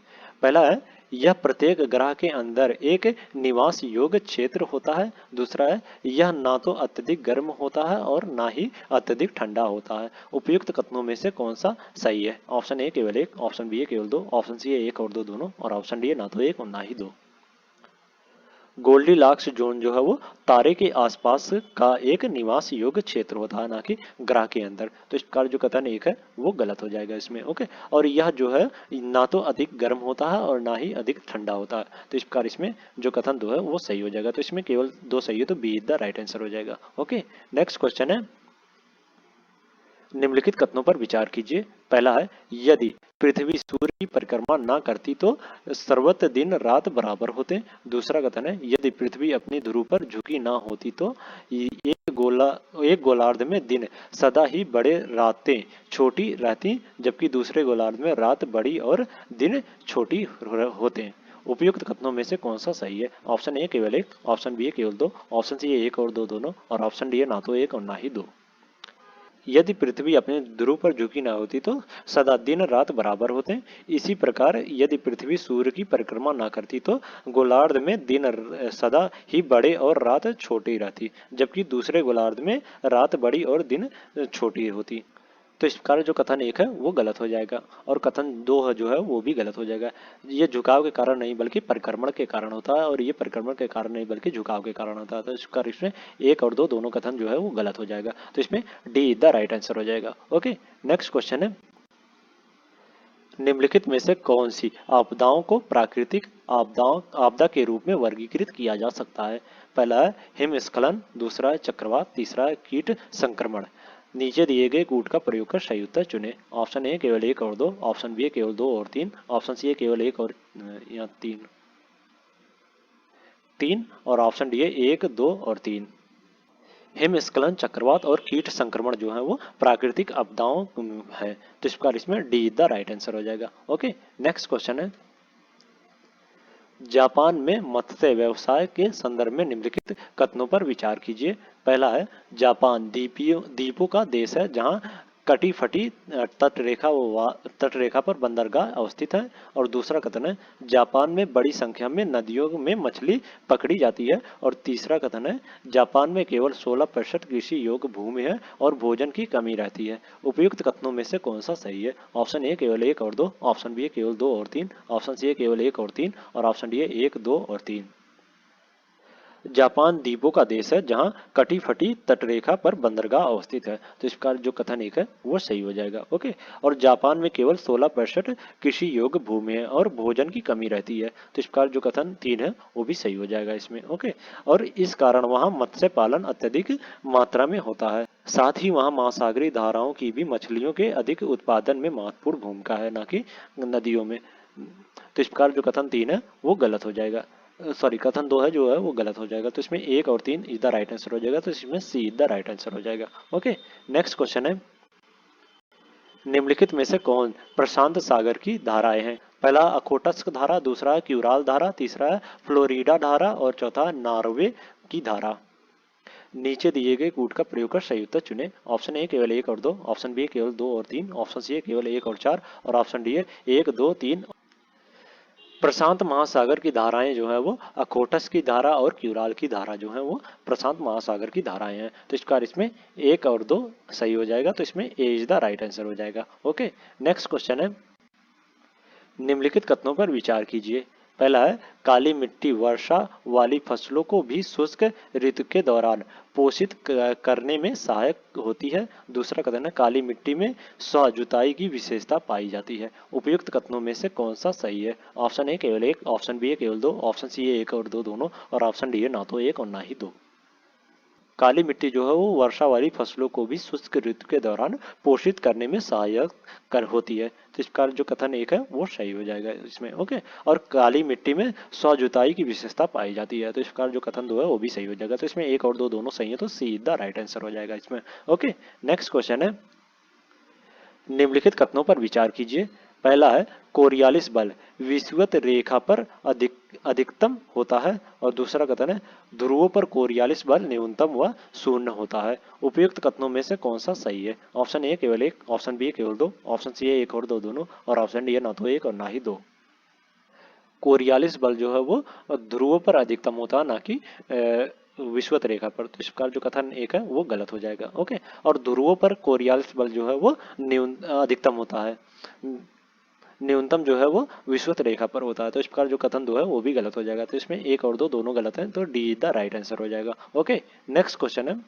पहला है, यह प्रत्येक ग्रह के अंदर एक निवास योग्य क्षेत्र होता है। दूसरा है, यह ना तो अत्यधिक गर्म होता है और ना ही अत्यधिक ठंडा होता है। उपयुक्त कथनों में से कौन सा सही है? ऑप्शन ए केवल एक, ऑप्शन बी है केवल दो, ऑप्शन सी है एक और दो दोनों और ऑप्शन डी है ना तो एक और ना ही दो। गोल्डीलॉक्स जोन जो है वो तारे के आसपास का एक निवास योग्य क्षेत्र होता है, ना कि ग्रह के अंदर। तो इस प्रकार जो कथन एक है वो गलत हो जाएगा इसमें। ओके, और यह जो है ना तो अधिक गर्म होता है और ना ही अधिक ठंडा होता है। तो इस प्रकार इसमें जो कथन दो है वो सही हो जाएगा। तो इसमें केवल दो सही है, तो B is the right answer हो जाएगा। ओके, नेक्स्ट क्वेश्चन है, निम्नलिखित कथनों पर विचार कीजिए। पहला है, यदि पृथ्वी सूर्य की परिक्रमा न करती तो सर्वत्र दिन रात बराबर होते। दूसरा कथन है, यदि पृथ्वी अपनी ध्रुव पर झुकी न होती तो एक गोलार्ध में दिन सदा ही बड़े रातें छोटी रहती, जबकि दूसरे गोलार्ध में रात बड़ी और दिन छोटी होते। उपयुक्त कथनों में से कौन सा सही है? ऑप्शन ए केवल एक, ऑप्शन बी केवल दो, ऑप्शन सी एक और दो दोनों और ऑप्शन डी है ना तो एक और ना ही दो। यदि पृथ्वी अपने ध्रुव पर झुकी न होती तो सदा दिन रात बराबर होते। इसी प्रकार यदि पृथ्वी सूर्य की परिक्रमा न करती तो गोलार्ध में दिन सदा ही बड़े और रात छोटी रहती, जबकि दूसरे गोलार्ध में रात बड़ी और दिन छोटी होती। तो इस प्रकार जो कथन एक है वो गलत हो जाएगा और कथन दो है जो है वो भी गलत हो जाएगा। ये झुकाव के कारण नहीं बल्कि परिक्रमण के कारण होता है और ये परिक्रमण के कारण नहीं बल्कि झुकाव के कारण होता है। तो इस प्रकार इसमें एक और दो दोनों कथन जो है वो गलत हो जाएगा। तो इसमें डी द राइट आंसर हो जाएगा। ओके, नेक्स्ट क्वेश्चन है, निम्नलिखित में से कौन सी आपदाओं को प्राकृतिक आपदा के रूप में वर्गीकृत किया जा सकता है? पहला है हिमस्खलन, दूसरा है चक्रवात, तीसरा है कीट संक्रमण। नीचे दिए गए कूट का प्रयोग कर सही उत्तर चुने। ऑप्शन ए केवल एक और दो, ऑप्शन बी केवल दो और तीन, ऑप्शन सी केवल एक और या तीन तीन और ऑप्शन डी है एक दो और तीन। हिमस्खलन, चक्रवात और कीट संक्रमण जो है वो प्राकृतिक आपदाओं है। तो इस प्रकार इसमें डी द राइट आंसर हो जाएगा। ओके, नेक्स्ट क्वेश्चन है, जापान में मत्स्य व्यवसाय के संदर्भ में निम्नलिखित कथनों पर विचार कीजिए। पहला है, जापान द्वीपों का देश है जहां कटी फटी तटरेखा पर बंदरगाह अवस्थित है। और दूसरा कथन है, जापान में बड़ी संख्या में नदियों में मछली पकड़ी जाती है। और तीसरा कथन है, जापान में केवल 16% कृषि योग्य भूमि है और भोजन की कमी रहती है। उपयुक्त कथनों में से कौन सा सही है? ऑप्शन ए केवल एक और दो, ऑप्शन बी केवल दो और तीन, ऑप्शन सी केवल एक और तीन और ऑप्शन डी एक दो और तीन। जापान द्वीपों का देश है जहां कटी फटी तटरेखा पर बंदरगाह अवस्थित है। तो इस प्रकार जो कथन एक है वो सही हो जाएगा। ओके, और जापान में केवल 16% कृषि योग्य भूमि है और भोजन की कमी रहती है। तो इस प्रकार जो कथन तीन है वो भी सही हो जाएगा इसमें। ओके, और इस कारण वहां मत्स्य पालन अत्यधिक मात्रा में होता है। साथ ही वहां महासागरीय धाराओं की भी मछलियों के अधिक उत्पादन में महत्वपूर्ण भूमिका है, ना कि नदियों में। तो इस प्रकार जो कथन तीन है वो गलत हो जाएगा। सॉरी, कथन दो है जो है वो गलत हो जाएगा। तो इसमें एक और तीन इज द राइट आंसर हो जाएगा। तो इसमें सी इज द राइट आंसर हो जाएगा। ओके, नेक्स्ट क्वेश्चन है, निम्नलिखित में से कौन प्रशांत सागर की धाराएं हैं? पहला अखोटस्क धारा, दूसरा है क्यूराल धारा, तीसरा है फ्लोरिडा धारा और चौथा है नॉर्वे की धारा। नीचे दिए गए कूट का प्रयोग कर सही उत्तर चुने। ऑप्शन ए केवल एक और दो, ऑप्शन बी केवल दो और तीन, ऑप्शन सी केवल एक और चार और ऑप्शन डी है एक दो तीन। प्रशांत महासागर की धाराएं जो है वो अखोटस की धारा और क्यूराल की धारा जो है वो प्रशांत महासागर की धाराएं हैं। तो इसका इसमें एक और दो सही हो जाएगा, तो इसमें ए इज द राइट आंसर हो जाएगा। ओके, नेक्स्ट क्वेश्चन है, निम्नलिखित कथनों पर विचार कीजिए। पहला है काली मिट्टी वर्षा वाली फसलों को भी शुष्क ऋतु के दौरान पोषित करने में सहायक होती है। दूसरा कथन है काली मिट्टी में स्व जुताई की विशेषता पाई जाती है। उपयुक्त कथनों में से कौन सा सही है? ऑप्शन ए केवल एक, ऑप्शन बी केवल दो, ऑप्शन सी एक और दो दोनों और ऑप्शन डी है ना तो एक और ना ही दो। काली मिट्टी जो है वो वर्षा वाली फसलों को भी शुष्क ऋतु के दौरान पोषित करने में सहायक कर होती है। तो इसका जो कथन एक है वो सही हो जाएगा इसमें। ओके, और काली मिट्टी में स्व जुताई की विशेषता पाई जाती है, तो इसका जो कथन दो है वो भी सही हो जाएगा। तो इसमें एक और दो दोनों सही है, तो सी द राइट आंसर हो जाएगा इसमें। ओके, नेक्स्ट क्वेश्चन है, निम्नलिखित कथनों पर विचार कीजिए। पहला है कोरियालिस बल विषुवत रेखा पर अधिकतम होता है और दूसरा कथन है ध्रुवों पर कोरियालिस बल न्यूनतम व शून्य होता है। उपयुक्त कथनों में से कौन सा सही है? ऑप्शन ए केवल एक, ऑप्शन बी केवल दो, ऑप्शन सी एक और दो दोनों और ऑप्शन डी है ना तो एक और ना ही दो। कोरियालिस बल जो है वो ध्रुवों पर अधिकतम होता है, ना कि विषुवत रेखा पर। तो इसका जो कथन एक है वो गलत हो जाएगा। ओके, और ध्रुवों पर कोरियालिस बल जो है वो अधिकतम होता है, न्यूनतम जो है वो विषुवत रेखा पर होता है। तो इस प्रकार जो कथन दो है वो भी गलत हो जाएगा। तो इसमें एक और दो दोनों गलत हैं, तो डी द राइट आंसर हो जाएगा। ओके, नेक्स्ट क्वेश्चन है,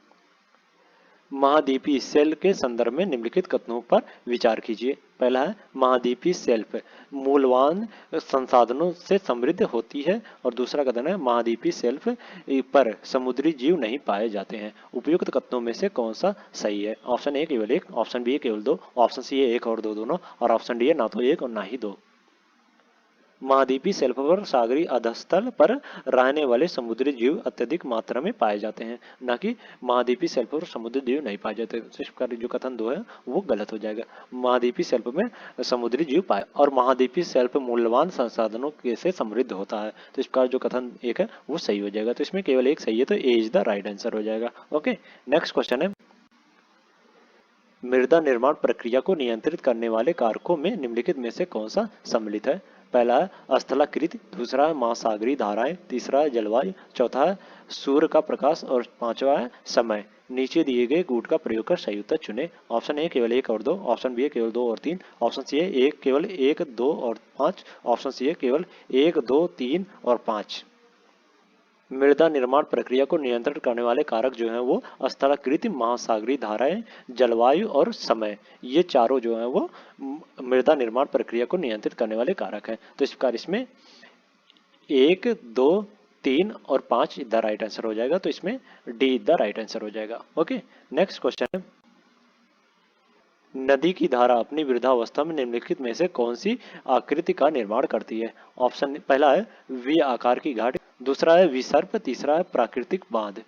महाद्वीपीय सेल के संदर्भ में निम्नलिखित कथनों पर विचार कीजिए। पहला है महाद्वीपीय सेल्फ मूल्यवान संसाधनों से समृद्ध होती है और दूसरा कथन है महाद्वीपीय सेल्फ पर समुद्री जीव नहीं पाए जाते हैं। उपयुक्त कथनों में से कौन सा सही है? ऑप्शन ए केवल एक, ऑप्शन बी केवल दो, ऑप्शन सी एक और दो दोनों और ऑप्शन डी है ना तो एक और ना ही दो। महाद्वीपीय शेल्फ पर सागरीय अधस्तल पर रहने वाले समुद्री जीव अत्यधिक मात्रा में पाए जाते हैं, न कि महाद्वीपीय शेल्फ पर समुद्री जीव नहीं पाए जाते। तो इसका जो कथन दो है वो गलत हो जाएगा। महाद्वीपीय शेल्फ में समुद्री जीव पाए और महाद्वीपीय शेल्फ मूल्यवान संसाधनों से समृद्ध होता है। तो इसका जो कथन एक है वो सही हो जाएगा। तो इसमें केवल एक सही है, तो A is the right answer हो जाएगा। ओके, नेक्स्ट क्वेश्चन है, मृदा निर्माण प्रक्रिया को नियंत्रित करने वाले कारकों में निम्नलिखित में से कौन सा सम्मिलित है? पहला है स्थलाकृति, दूसरा है महासागरीय धाराएं, तीसरा है जलवायु, चौथा है सूर्य का प्रकाश और पांचवा है समय। नीचे दिए गए कूट का प्रयोग कर सही उत्तर चुने। ऑप्शन ए केवल एक और दो, ऑप्शन बी केवल दो और तीन, ऑप्शन सी एक केवल एक दो और पांच, ऑप्शन सी केवल एक दो तीन और पांच। मृदा निर्माण प्रक्रिया को नियंत्रित करने वाले कारक जो हैं वो स्थलाकृति, महासागरीय धाराएं, जलवायु और समय, ये चारों जो हैं वो मृदा निर्माण प्रक्रिया को नियंत्रित करने वाले कारक हैं। तो इस प्रकार इसमें एक दो तीन और पांच द राइट आंसर हो जाएगा। तो इसमें डी द राइट आंसर हो जाएगा। ओके, नेक्स्ट क्वेश्चन है, नदी की धारा अपनी वृद्धावस्था में निम्नलिखित में से कौन सी आकृति का निर्माण करती है? ऑप्शन पहला है वी आकार की घाट, दूसरा है विसर्प, तीसरा है प्राकृतिक बांध।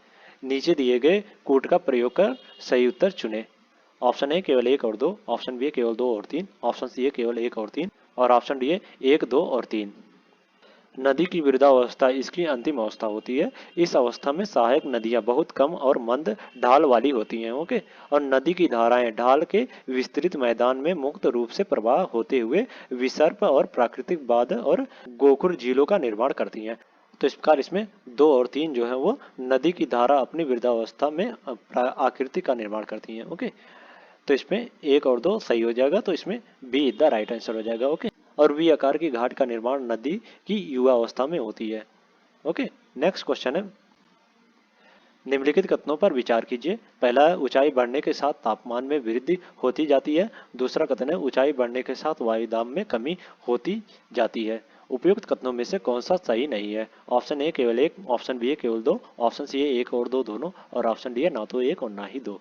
नीचे दिए गए कूट का प्रयोग कर सही उत्तर चुने। ऑप्शन ए केवल एक और दो, ऑप्शन बी केवल दो और तीन, ऑप्शन सी केवल एक और तीन और ऑप्शन डी एक दो और तीन। नदी की वृद्धावस्था इसकी अंतिम अवस्था होती है। इस अवस्था में सहायक नदियां बहुत कम और मंद ढाल वाली होती हैं। ओके, और नदी की धाराएं ढाल के विस्तृत मैदान में मुक्त रूप से प्रवाह होते हुए विसर्प और प्राकृतिक बांध और गोखुर झीलों का निर्माण करती हैं। तो इस प्रकार इसमें दो और तीन जो है वो नदी की धारा अपनी वृद्धावस्था में आकृति का निर्माण करती हैं। ओके, तो इसमें एक और दो सही हो जाएगा। तो इसमें बी द राइट आंसर हो जाएगा। ओके, और वी आकार की घाट का निर्माण नदी की युवा अवस्था में होती है। ओके, नेक्स्ट क्वेश्चन है, निम्नलिखित कथनों पर विचार कीजिए। पहला है ऊंचाई बढ़ने के साथ तापमान में वृद्धि होती जाती है। दूसरा कथन है ऊंचाई बढ़ने के साथ वायुदाब में कमी होती जाती है। उपयुक्त कथनों में से कौन सा सही नहीं है? ऑप्शन ए केवल एक, ऑप्शन बी केवल दो, ऑप्शन सी एक और दो दोनों और ऑप्शन डी ना तो एक और ना ही दो।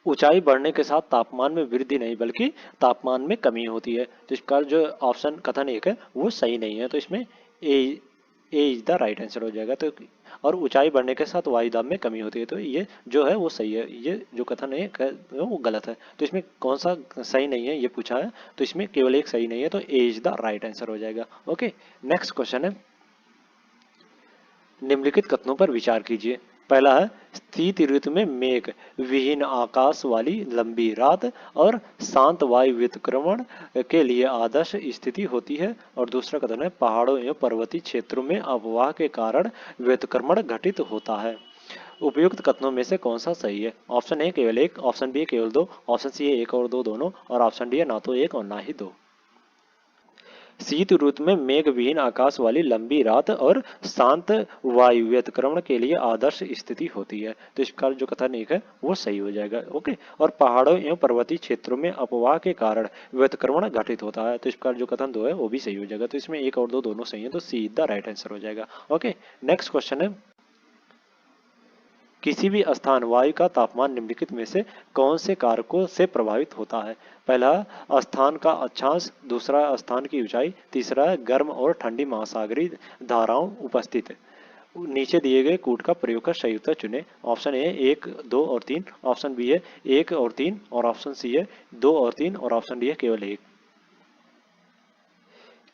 ऊंचाई बढ़ने के साथ तापमान में वृद्धि नहीं बल्कि तापमान में कमी होती है। तो इसका जो ऑप्शन कथन एक है वो सही नहीं है। तो इसमें ए इज द राइट आंसर हो जाएगा। तो और ऊंचाई बढ़ने के साथ वायु दाब में कमी होती है। तो ये जो है वो सही है, ये जो कथन है वो गलत है। तो इसमें कौन सा सही नहीं है ये पूछा है, तो इसमें केवल एक सही नहीं है, तो A is the right answer हो जाएगा। ओके, नेक्स्ट क्वेश्चन है, निम्नलिखित कथनों पर विचार कीजिए। पहला है, शीत ऋतु में मेघ विहीन आकाश वाली लंबी रात और शांत वायु व्युत्क्रमण के लिए आदर्श स्थिति होती है। और दूसरा कथन है, पहाड़ों एवं पर्वतीय क्षेत्रों में अववाह के कारण व्युत्क्रमण घटित होता है। उपयुक्त कथनों में से कौन सा सही है? ऑप्शन ए केवल एक, ऑप्शन बी केवल दो, ऑप्शन सी है एक और दो दोनों, और ऑप्शन डी है ना तो एक और ना ही दो। शीत ऋतु में मेघ विहीन आकाश वाली लंबी रात और शांत वायु व्यतिक्रमण के लिए आदर्श स्थिति होती है। तो इस प्रकार जो कथन एक है वो सही हो जाएगा। ओके, और पहाड़ों एवं पर्वतीय क्षेत्रों में अपवाह के कारण व्यतिक्रमण घटित होता है। तो इस प्रकार जो कथन दो है वो भी सही हो जाएगा। तो इसमें एक और दो दोनों सही है, तो सी द राइट आंसर हो जाएगा। ओके, नेक्स्ट क्वेश्चन है, किसी भी स्थान वायु का तापमान निम्नलिखित में से कौन से कारकों से प्रभावित होता है? पहला, स्थान का अक्षांश, दूसरा स्थान की ऊंचाई, तीसरा है गर्म और ठंडी महासागरीय धाराओं उपस्थित। नीचे दिए गए कूट का प्रयोग कर सही उत्तर चुने। ऑप्शन ए एक, दो और तीन, ऑप्शन बी है एक और तीन, और ऑप्शन सी है दो और तीन, और ऑप्शन डी है केवल एक।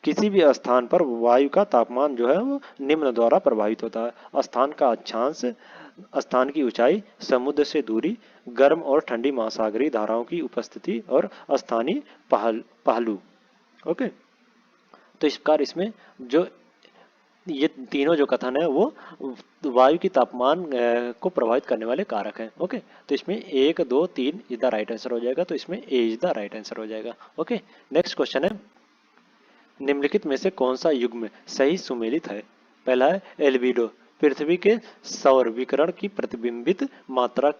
किसी भी स्थान पर वायु का तापमान जो है वो निम्न द्वारा प्रभावित होता है: स्थान का अक्षांश, स्थान की ऊंचाई, समुद्र से दूरी, गर्म और ठंडी महासागरीय धाराओं की उपस्थिति, और स्थानीय पहलू। ओके, तो इस प्रकार इसमें जो ये तीनों जो कथन है वो वायु की तापमान को प्रभावित करने वाले कारक हैं। ओके, तो इसमें एक, दो, तीन इज द राइट आंसर हो जाएगा। तो इसमें ए इज द राइट आंसर हो जाएगा। ओके, नेक्स्ट क्वेश्चन है, निम्नलिखित में से कौन सा युग्म सही सुमेलित है? पहला है एल्बिडो, पृथ्वी के सौर विकिरण की प्रतिबिंबित मात्रा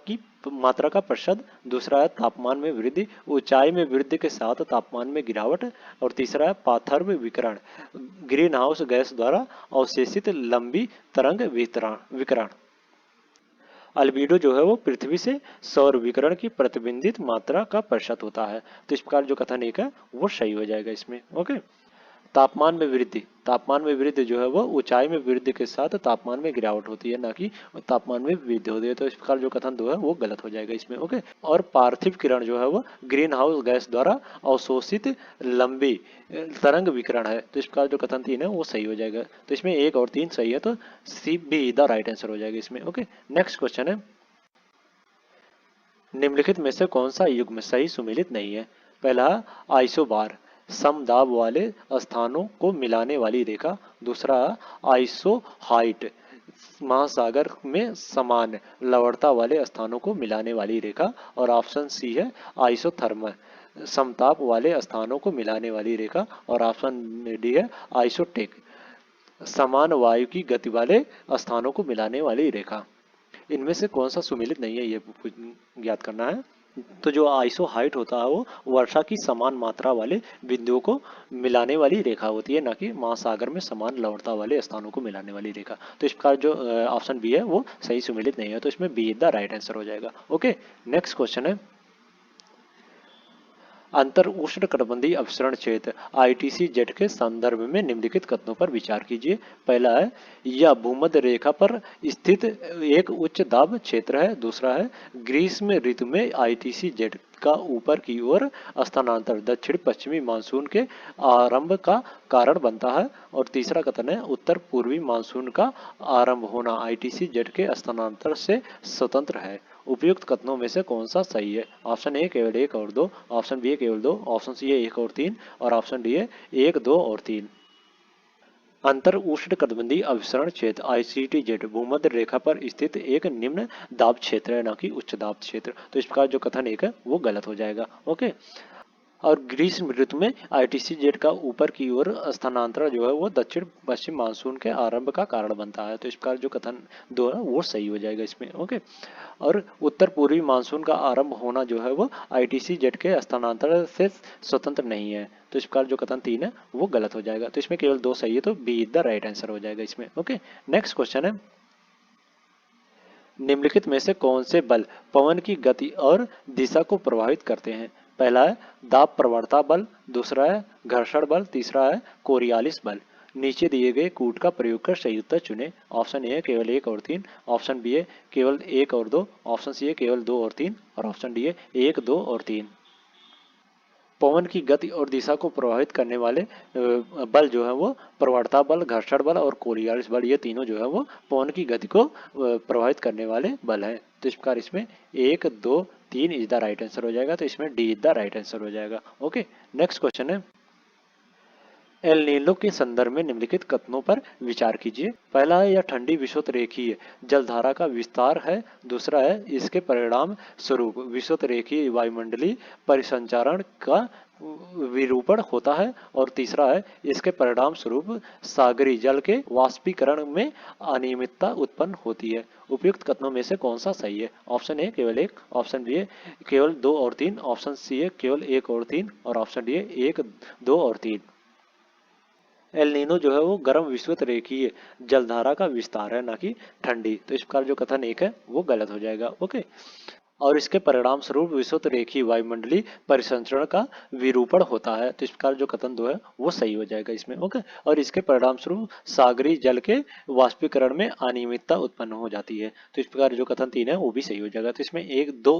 का प्रतिशत। दूसरा है तापमान में वृद्धि, ऊंचाई में वृद्धि के साथ तापमान में गिरावट। और तीसरा है पाथर्व विकिरण, ग्रीन हाउस गैस द्वारा अवशेषित लंबी तरंग विकिरण। अल्बिडो जो है वो पृथ्वी से सौर विकिरण की प्रतिबिंबित मात्रा का प्रतिशत होता है। तो इस प्रकार जो कथन एक है वो सही हो जाएगा इसमें। ओके, तापमान में वृद्धि जो है वो ऊंचाई में वृद्धि के साथ तापमान में गिरावट होती है, ना कि तापमान में वृद्धि होती है। तो इस प्रकार जो कथन दो है वो गलत हो जाएगा इसमें। ओके, और पार्थिव किरण जो है वो ग्रीन हाउस गैस द्वारा अवशोषित लंबी तरंग विकिरण है। तो इस प्रकार जो कथन तीन है वो सही हो जाएगा। तो इसमें एक और तीन सही है, तो C be the right answer हो जाएगा इसमें। ओके, नेक्स्ट क्वेश्चन है, निम्नलिखित में से कौन सा युग्म सही सुमेलित नहीं है? पहला, आइसोबार, समदाब वाले स्थानों को मिलाने वाली रेखा। दूसरा, आइसो हाइट, महासागर में समान लवणता वाले स्थानों को मिलाने वाली रेखा। और ऑप्शन सी है आइसोथर्मल, समताप वाले स्थानों को मिलाने वाली रेखा। और ऑप्शन डी है आइसोटेक, समान वायु की गति वाले स्थानों को मिलाने वाली रेखा। इनमें से कौन सा सुमेलित नहीं है ये ज्ञात करना है। तो जो आइसो हाइट होता है वो वर्षा की समान मात्रा वाले बिंदुओं को मिलाने वाली रेखा होती है, ना कि महासागर में समान लवणता वाले स्थानों को मिलाने वाली रेखा। तो इस प्रकार जो ऑप्शन बी है वो सही सुमेलित नहीं है, तो इसमें बी द राइट आंसर हो जाएगा। ओके, नेक्स्ट क्वेश्चन है, अंतर उष्णकटिबंधीय अपसरण क्षेत्र ITC-Z के संदर्भ में निम्नलिखित कथनों पर विचार कीजिए। पहला है, यह भूमध्य रेखा पर स्थित एक उच्च दाब क्षेत्र है। दूसरा है, ग्रीष्म ऋतु में ITC-Z का ऊपर की ओर स्थानांतर दक्षिण पश्चिमी मानसून के आरंभ का कारण बनता है। और तीसरा कथन है, उत्तर पूर्वी मानसून का आरंभ होना ITC-Z के स्थानांतर से स्वतंत्र है। उपयुक्त कथनों में से कौन सा सही है? ऑप्शन ए केवल एक और दो, ऑप्शन बी केवल दो, ऑप्शन सी है एक और तीन, और ऑप्शन डी है एक, दो और तीन। अंतर उष्णकटिबंधीय अभिसरण क्षेत्र ICTZ भूमध्य रेखा पर स्थित एक निम्न दाब क्षेत्र है, ना कि उच्च दाब क्षेत्र। तो इस प्रकार जो कथन एक है वो गलत हो जाएगा। ओके, और ग्रीष्म ऋतु में ITC-Z का ऊपर की ओर स्थानांतरण जो है वो दक्षिण पश्चिम मानसून के आरंभ का कारण बनता है। तो इस प्रकार जो कथन दो है वो सही हो जाएगा इसमें। ओके, और उत्तर पूर्वी मानसून का आरंभ होना जो है वो ITC-Z के स्थानांतरण से स्वतंत्र नहीं है। तो इस प्रकार जो कथन तीन है वो गलत हो जाएगा। तो इसमें केवल दो सही है, तो बी द राइट आंसर हो जाएगा इसमें। ओके, नेक्स्ट क्वेश्चन है, निम्नलिखित में से कौन से बल पवन की गति और दिशा को प्रभावित करते हैं? पहला है दाब प्रवणता बल, दूसरा है घर्षण बल, तीसरा है कोरियालिस बल। नीचे दिए गए कूट का प्रयोग कर सही उत्तर चुनें। ऑप्शन ए है केवल 1 और 3, ऑप्शन बी है केवल 1 और 2, ऑप्शन सी है केवल 2 और 3 और ऑप्शन डी है 1, 2 और 3। पवन की गति और दिशा को प्रभावित करने वाले बल जो है वो प्रवणता बल, घर्षण बल और कोलियस बल, ये तीनों जो है वो पवन की गति को प्रभावित करने वाले बल हैं। तो इस प्रकार इसमें 1, 2, 3 इज द राइट आंसर हो जाएगा। तो इसमें D is the right answer हो जाएगा। ओके, नेक्स्ट क्वेश्चन है, एल नीनो के संदर्भ में निम्नलिखित कथनों पर विचार कीजिए। पहला है, यह ठंडी विषुवत रेखीय जलधारा का विस्तार है। दूसरा है, इसके परिणाम स्वरूप विषुवत रेखीय वायुमंडलीय परिसंचारण का विरूपण होता है। और तीसरा है, इसके परिणाम स्वरूप सागरी जल के वाष्पीकरण में अनियमितता उत्पन्न होती है। उपयुक्त कथनों में से कौन सा सही है? ऑप्शन ए केवल 1, ऑप्शन बी है केवल 2 और 3, ऑप्शन सी है केवल 1 और 3 और ऑप्शन डी है 1, 2 और 3। एल नीनो जो है वो गर्म विषुवत रेखीय जलधारा का विस्तार है, ना कि ठंडी। तो इस प्रकार जो कथन एक है वो गलत हो जाएगा। ओके, और इसके परिणाम स्वरूप विषुवत रेखीय वायुमंडलीय परिसंचरण का विरूपण होता है। तो इस प्रकार जो कथन दो है वो सही हो जाएगा इसमें। ओके, और इसके परिणाम स्वरूप सागरी जल के वाष्पीकरण में अनियमितता उत्पन्न हो जाती है। तो इस प्रकार जो कथन 3 है वो भी सही हो जाएगा। तो इसमें 1, 2,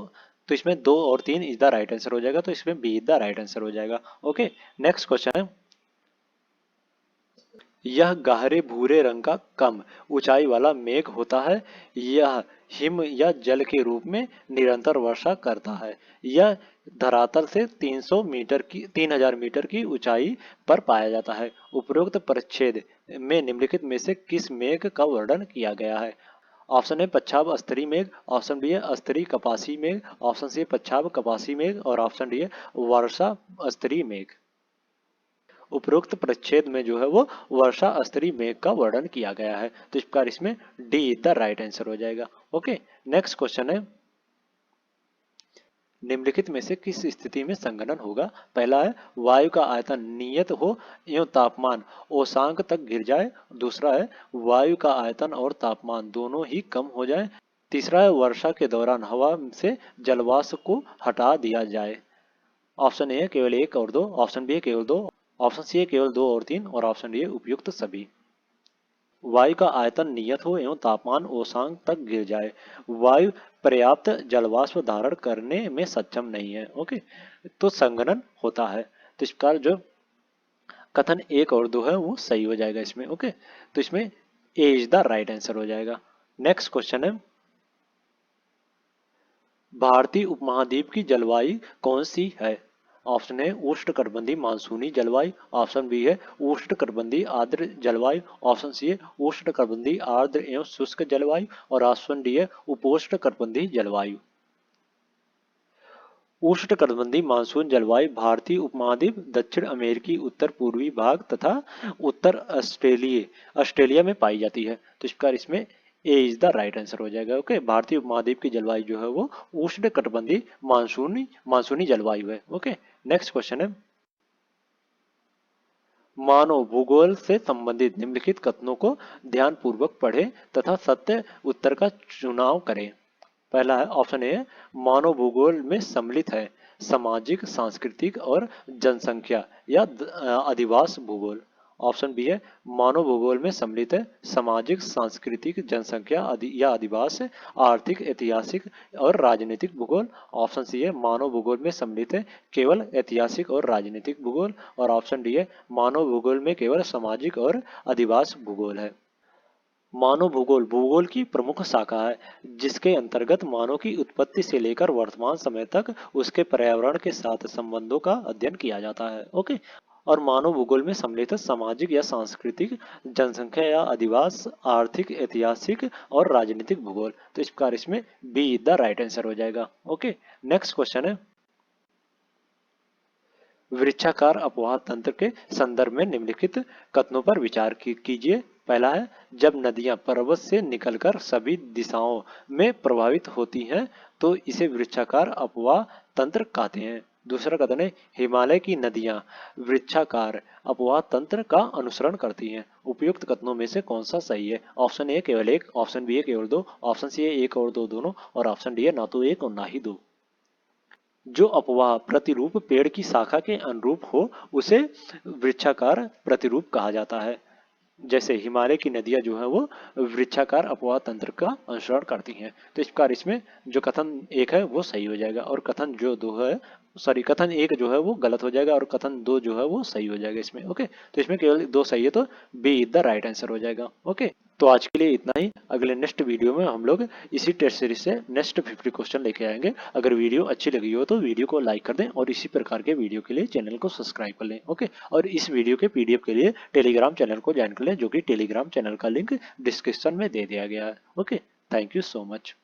तो इसमें 2 और 3 इज द राइट आंसर हो जाएगा। तो इसमें B is the right answer हो जाएगा। ओके, नेक्स्ट क्वेश्चन है, यह गहरे भूरे रंग का कम ऊंचाई वाला मेघ होता है। यह हिम या जल के रूप में निरंतर वर्षा करता है। यह धरातल से 3000 मीटर की ऊंचाई पर पाया जाता है। उपरोक्त परिच्छेद में निम्नलिखित में से किस मेघ का वर्णन किया गया है? ऑप्शन ए पच्छाव स्तरीय मेघ, ऑप्शन बी है स्तरीय कपासी मेघ, ऑप्शन सी है पच्छाव कपासी मेघ और ऑप्शन डी है वर्षा स्तरीय मेघ। उपरोक्त परिच्छेद में जो है वो वर्षा स्तरीय मेघ का वर्णन किया गया है। तो इस प्रकार इसमें D is the right answer हो जाएगा। ओके, नेक्स्ट क्वेश्चन है, निम्नलिखित में से किस स्थिति में संघनन होगा? पहला है, वायु का आयतन नियत हो एवं तापमान ओसांक तक गिर जाए। दूसरा है, वायु का आयतन और तापमान दोनों ही कम हो जाए। तीसरा है, वर्षा के दौरान हवा से जलवाष्प को हटा दिया जाए। ऑप्शन ए है केवल 1 और 2, ऑप्शन बी है केवल 2, ऑप्शन सी है केवल 2 और 3 और ऑप्शन डी है उपयुक्त सभी। वायु का आयतन नियत हो एवं तापमान ओसांक तक गिर जाए। वायु पर्याप्त जलवाष्प धारण करने में सक्षम नहीं है। ओके, तो संघनन होता है। तो इस प्रकार जो कथन 1 और 2 है वो सही हो जाएगा इसमें। ओके, तो इसमें ए इज द राइट आंसर हो जाएगा। नेक्स्ट क्वेश्चन है, भारतीय उपमहाद्वीप की जलवायु कौन सी है? ऑप्शन है उष्णकटिबंधीय मानसूनी जलवायु, ऑप्शन बी है उष्णकटिबंधीय आर्द्र जलवायु, ऑप्शन सी है उष्णकटिबंधीय आर्द्र एवं शुष्क जलवायु और ऑप्शन डी है उपोष्णकटिबंधीय जलवायु। उष्णकटिबंधीय मानसून जलवायु भारतीय उपमहाद्वीप, दक्षिण अमेरिकी उत्तर पूर्वी भाग तथा उत्तर ऑस्ट्रेलिया में पाई जाती है। तो इस प्रकार इसमें ए इज द राइट आंसर हो जाएगा। ओके, भारतीय उपमहाद्वीप की जलवायु जो है वो उष्णकटिबंधीय मानसूनी मानसूनी जलवायु है। ओके, नेक्स्ट क्वेश्चन है, मानव भूगोल से संबंधित निम्नलिखित कथनों को ध्यानपूर्वक पढ़ें तथा सत्य उत्तर का चुनाव करें। पहला है, ऑप्शन ए, मानव भूगोल में सम्मिलित है सामाजिक, सांस्कृतिक और जनसंख्या या अधिवास भूगोल। ऑप्शन बी है, मानव भूगोल में सम्मिलित है सामाजिक, सांस्कृतिक, जनसंख्या या अधिवास, आर्थिक, ऐतिहासिक और राजनीतिक भूगोल। ऑप्शन सी है, मानव भूगोल में सम्मिलित है केवल ऐतिहासिक और राजनीतिक भूगोल और ऑप्शन डी है, मानव भूगोल में केवल सामाजिक और अधिवास भूगोल है। मानव भूगोल भूगोल की प्रमुख शाखा है जिसके अंतर्गत मानव की उत्पत्ति से लेकर वर्तमान समय तक उसके पर्यावरण के साथ संबंधों का अध्ययन किया जाता है। ओके, और मानव भूगोल में सम्मिलित सामाजिक या सांस्कृतिक, जनसंख्या या अधिवास, आर्थिक, ऐतिहासिक और राजनीतिक भूगोल। तो इस प्रकार इसमें बी द राइट आंसर हो जाएगा। ओके, नेक्स्ट क्वेश्चन है, वृक्षाकार अपवाह तंत्र के संदर्भ में निम्नलिखित कथनों पर विचार कीजिए। पहला है, जब नदियां पर्वत से निकलकर सभी दिशाओं में प्रवाहित होती हैं तो इसे वृक्षाकार अपवाह तंत्र कहते हैं। दूसरा कथन है, हिमालय की नदियां वृक्षाकार अपवाह तंत्र का अनुसरण करती हैं। उपयुक्त कथनों में से कौन सा सही है? ऑप्शन ए केवल 1, ऑप्शन बी है केवल 2, ऑप्शन सी है 1 और 2 दोनों और ऑप्शन डी है ना तो 1 और ना ही 2। जो अपवाह प्रतिरूप पेड़ की शाखा के अनुरूप हो उसे वृक्षाकार प्रतिरूप कहा जाता है। जैसे हिमालय की नदियां जो है वो वृक्षाकार अपवाह तंत्र का अनुसरण करती हैं। तो इस प्रकार इसमें जो कथन एक है वो सही हो जाएगा और कथन जो दो है, सॉरी, कथन एक जो है वो गलत हो जाएगा और कथन दो जो है वो सही हो जाएगा इसमें। ओके, तो इसमें केवल दो सही है, तो B is the right answer हो जाएगा। ओके, तो आज के लिए इतना ही। अगले नेक्स्ट वीडियो में हम लोग इसी टेस्ट सीरीज से नेक्स्ट 50 क्वेश्चन लेके आएंगे। अगर वीडियो अच्छी लगी हो तो वीडियो को लाइक कर दें और इसी प्रकार के वीडियो के लिए चैनल को सब्सक्राइब कर लें। ओके, और इस वीडियो के पीडीएफ के लिए टेलीग्राम चैनल को ज्वाइन कर लें, जो कि टेलीग्राम चैनल का लिंक डिस्क्रिप्शन में दे दिया गया है। Okay, thank you so much.